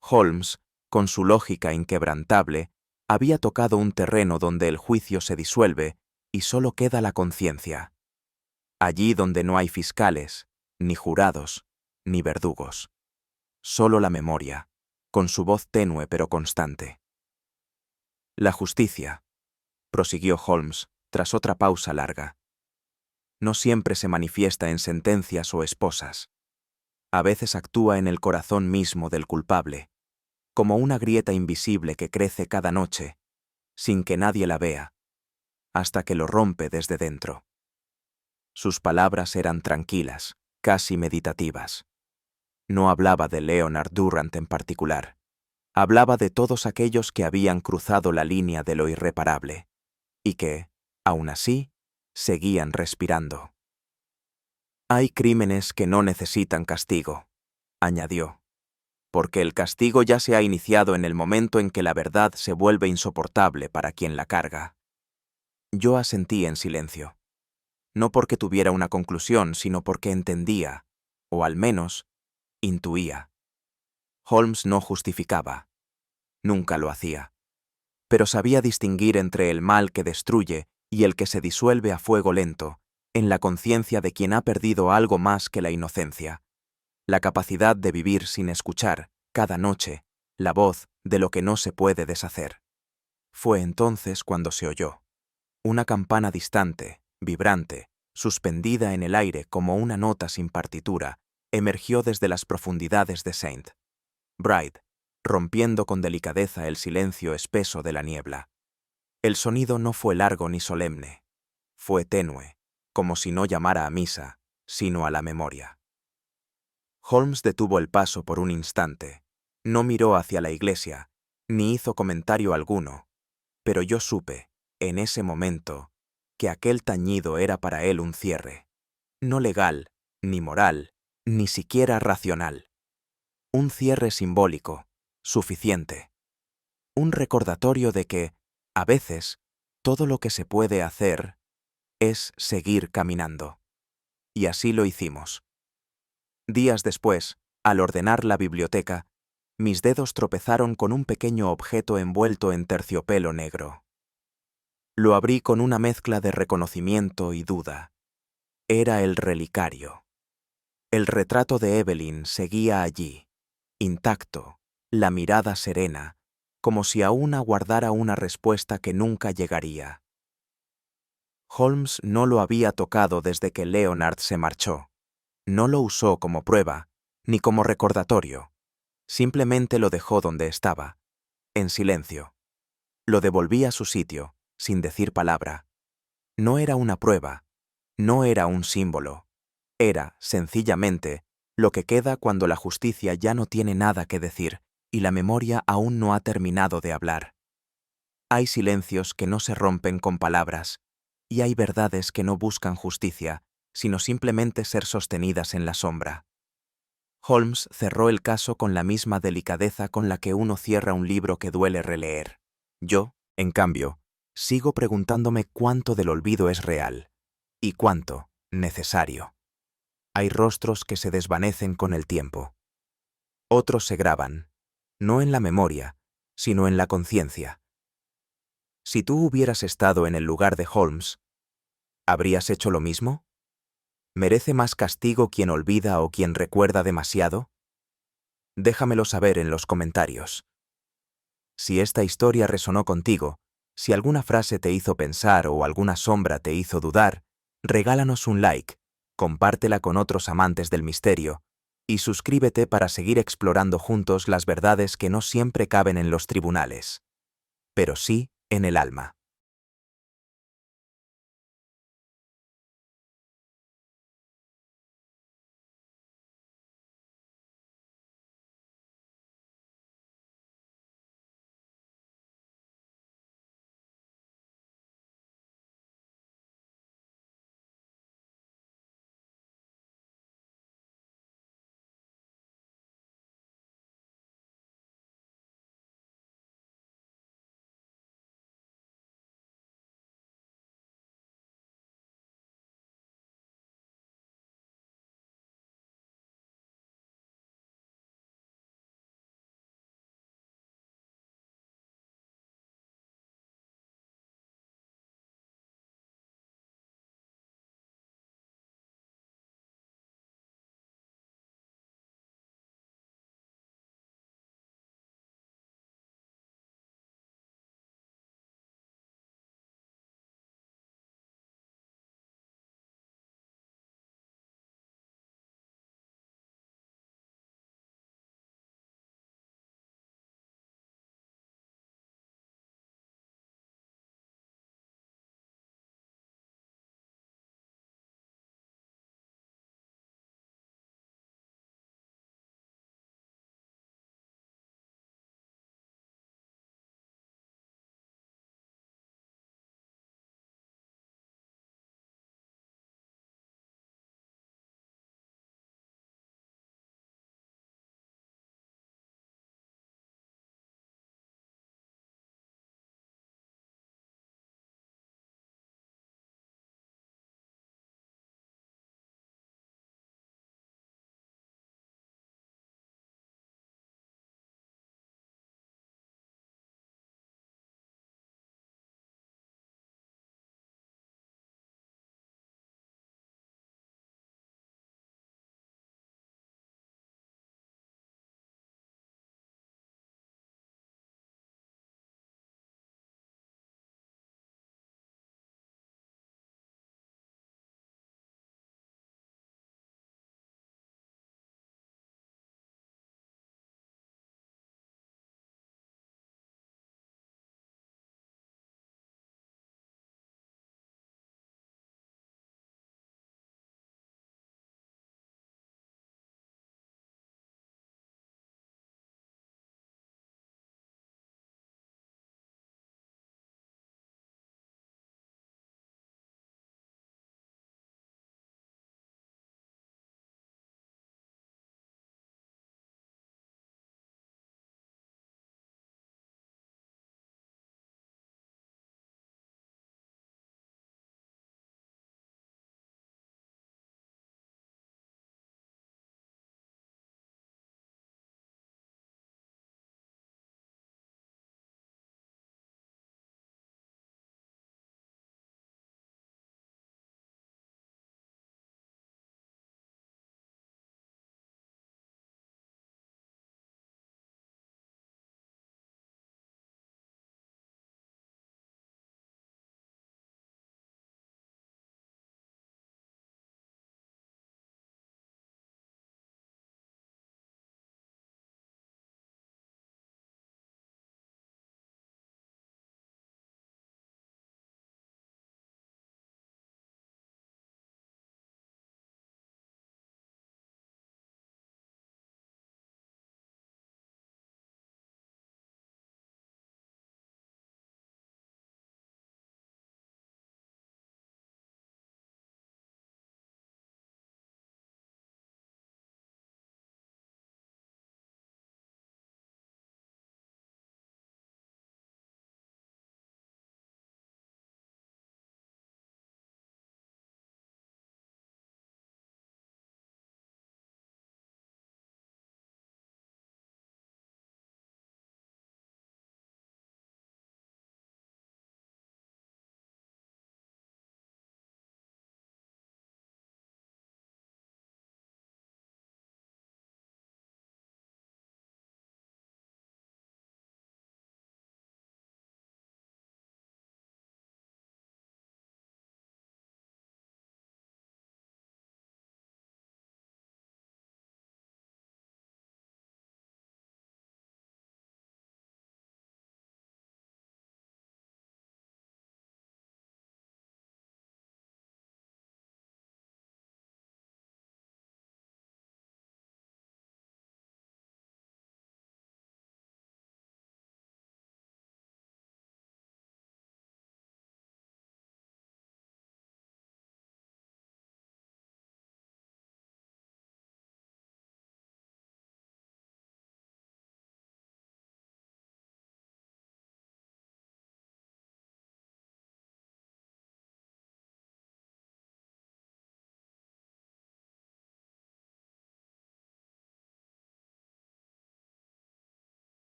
Holmes, con su lógica inquebrantable, había tocado un terreno donde el juicio se disuelve y solo queda la conciencia. Allí donde no hay fiscales, ni jurados, ni verdugos. Solo la memoria, con su voz tenue pero constante. La justicia, prosiguió Holmes, tras otra pausa larga, no siempre se manifiesta en sentencias o esposas. A veces actúa en el corazón mismo del culpable, como una grieta invisible que crece cada noche, sin que nadie la vea, hasta que lo rompe desde dentro. Sus palabras eran tranquilas, casi meditativas. No hablaba de Leonard Durant en particular. Hablaba de todos aquellos que habían cruzado la línea de lo irreparable y que, aún así, seguían respirando. Hay crímenes que no necesitan castigo, añadió, porque el castigo ya se ha iniciado en el momento en que la verdad se vuelve insoportable para quien la carga. Yo asentí en silencio, no porque tuviera una conclusión, sino porque entendía, o al menos, intuía. Holmes no justificaba, nunca lo hacía, pero sabía distinguir entre el mal que destruye y el que se disuelve a fuego lento, en la conciencia de quien ha perdido algo más que la inocencia, la capacidad de vivir sin escuchar, cada noche, la voz de lo que no se puede deshacer. Fue entonces cuando se oyó. Una campana distante, vibrante, suspendida en el aire como una nota sin partitura, emergió desde las profundidades de St. Bride, rompiendo con delicadeza el silencio espeso de la niebla. El sonido no fue largo ni solemne. Fue tenue, como si no llamara a misa, sino a la memoria. Holmes detuvo el paso por un instante. No miró hacia la iglesia, ni hizo comentario alguno, pero yo supe, en ese momento, que aquel tañido era para él un cierre, no legal, ni moral, ni siquiera racional. Un cierre simbólico, suficiente. Un recordatorio de que, a veces, todo lo que se puede hacer es seguir caminando. Y así lo hicimos. Días después, al ordenar la biblioteca, mis dedos tropezaron con un pequeño objeto envuelto en terciopelo negro. Lo abrí con una mezcla de reconocimiento y duda. Era el relicario. El retrato de Evelyn seguía allí, intacto, la mirada serena, como si aún aguardara una respuesta que nunca llegaría. Holmes no lo había tocado desde que Leonard se marchó. No lo usó como prueba, ni como recordatorio. Simplemente lo dejó donde estaba, en silencio. Lo devolví a su sitio, sin decir palabra. No era una prueba, no era un símbolo. Era, sencillamente, lo que queda cuando la justicia ya no tiene nada que decir y la memoria aún no ha terminado de hablar. Hay silencios que no se rompen con palabras, y hay verdades que no buscan justicia, sino simplemente ser sostenidas en la sombra. Holmes cerró el caso con la misma delicadeza con la que uno cierra un libro que duele releer. Yo, en cambio, sigo preguntándome cuánto del olvido es real y cuánto necesario. Hay rostros que se desvanecen con el tiempo. Otros se graban, no en la memoria, sino en la conciencia. Si tú hubieras estado en el lugar de Holmes, ¿habrías hecho lo mismo? ¿Merece más castigo quien olvida o quien recuerda demasiado? Déjamelo saber en los comentarios. Si esta historia resonó contigo, si alguna frase te hizo pensar o alguna sombra te hizo dudar, regálanos un like, compártela con otros amantes del misterio y suscríbete para seguir explorando juntos las verdades que no siempre caben en los tribunales, pero sí en el alma.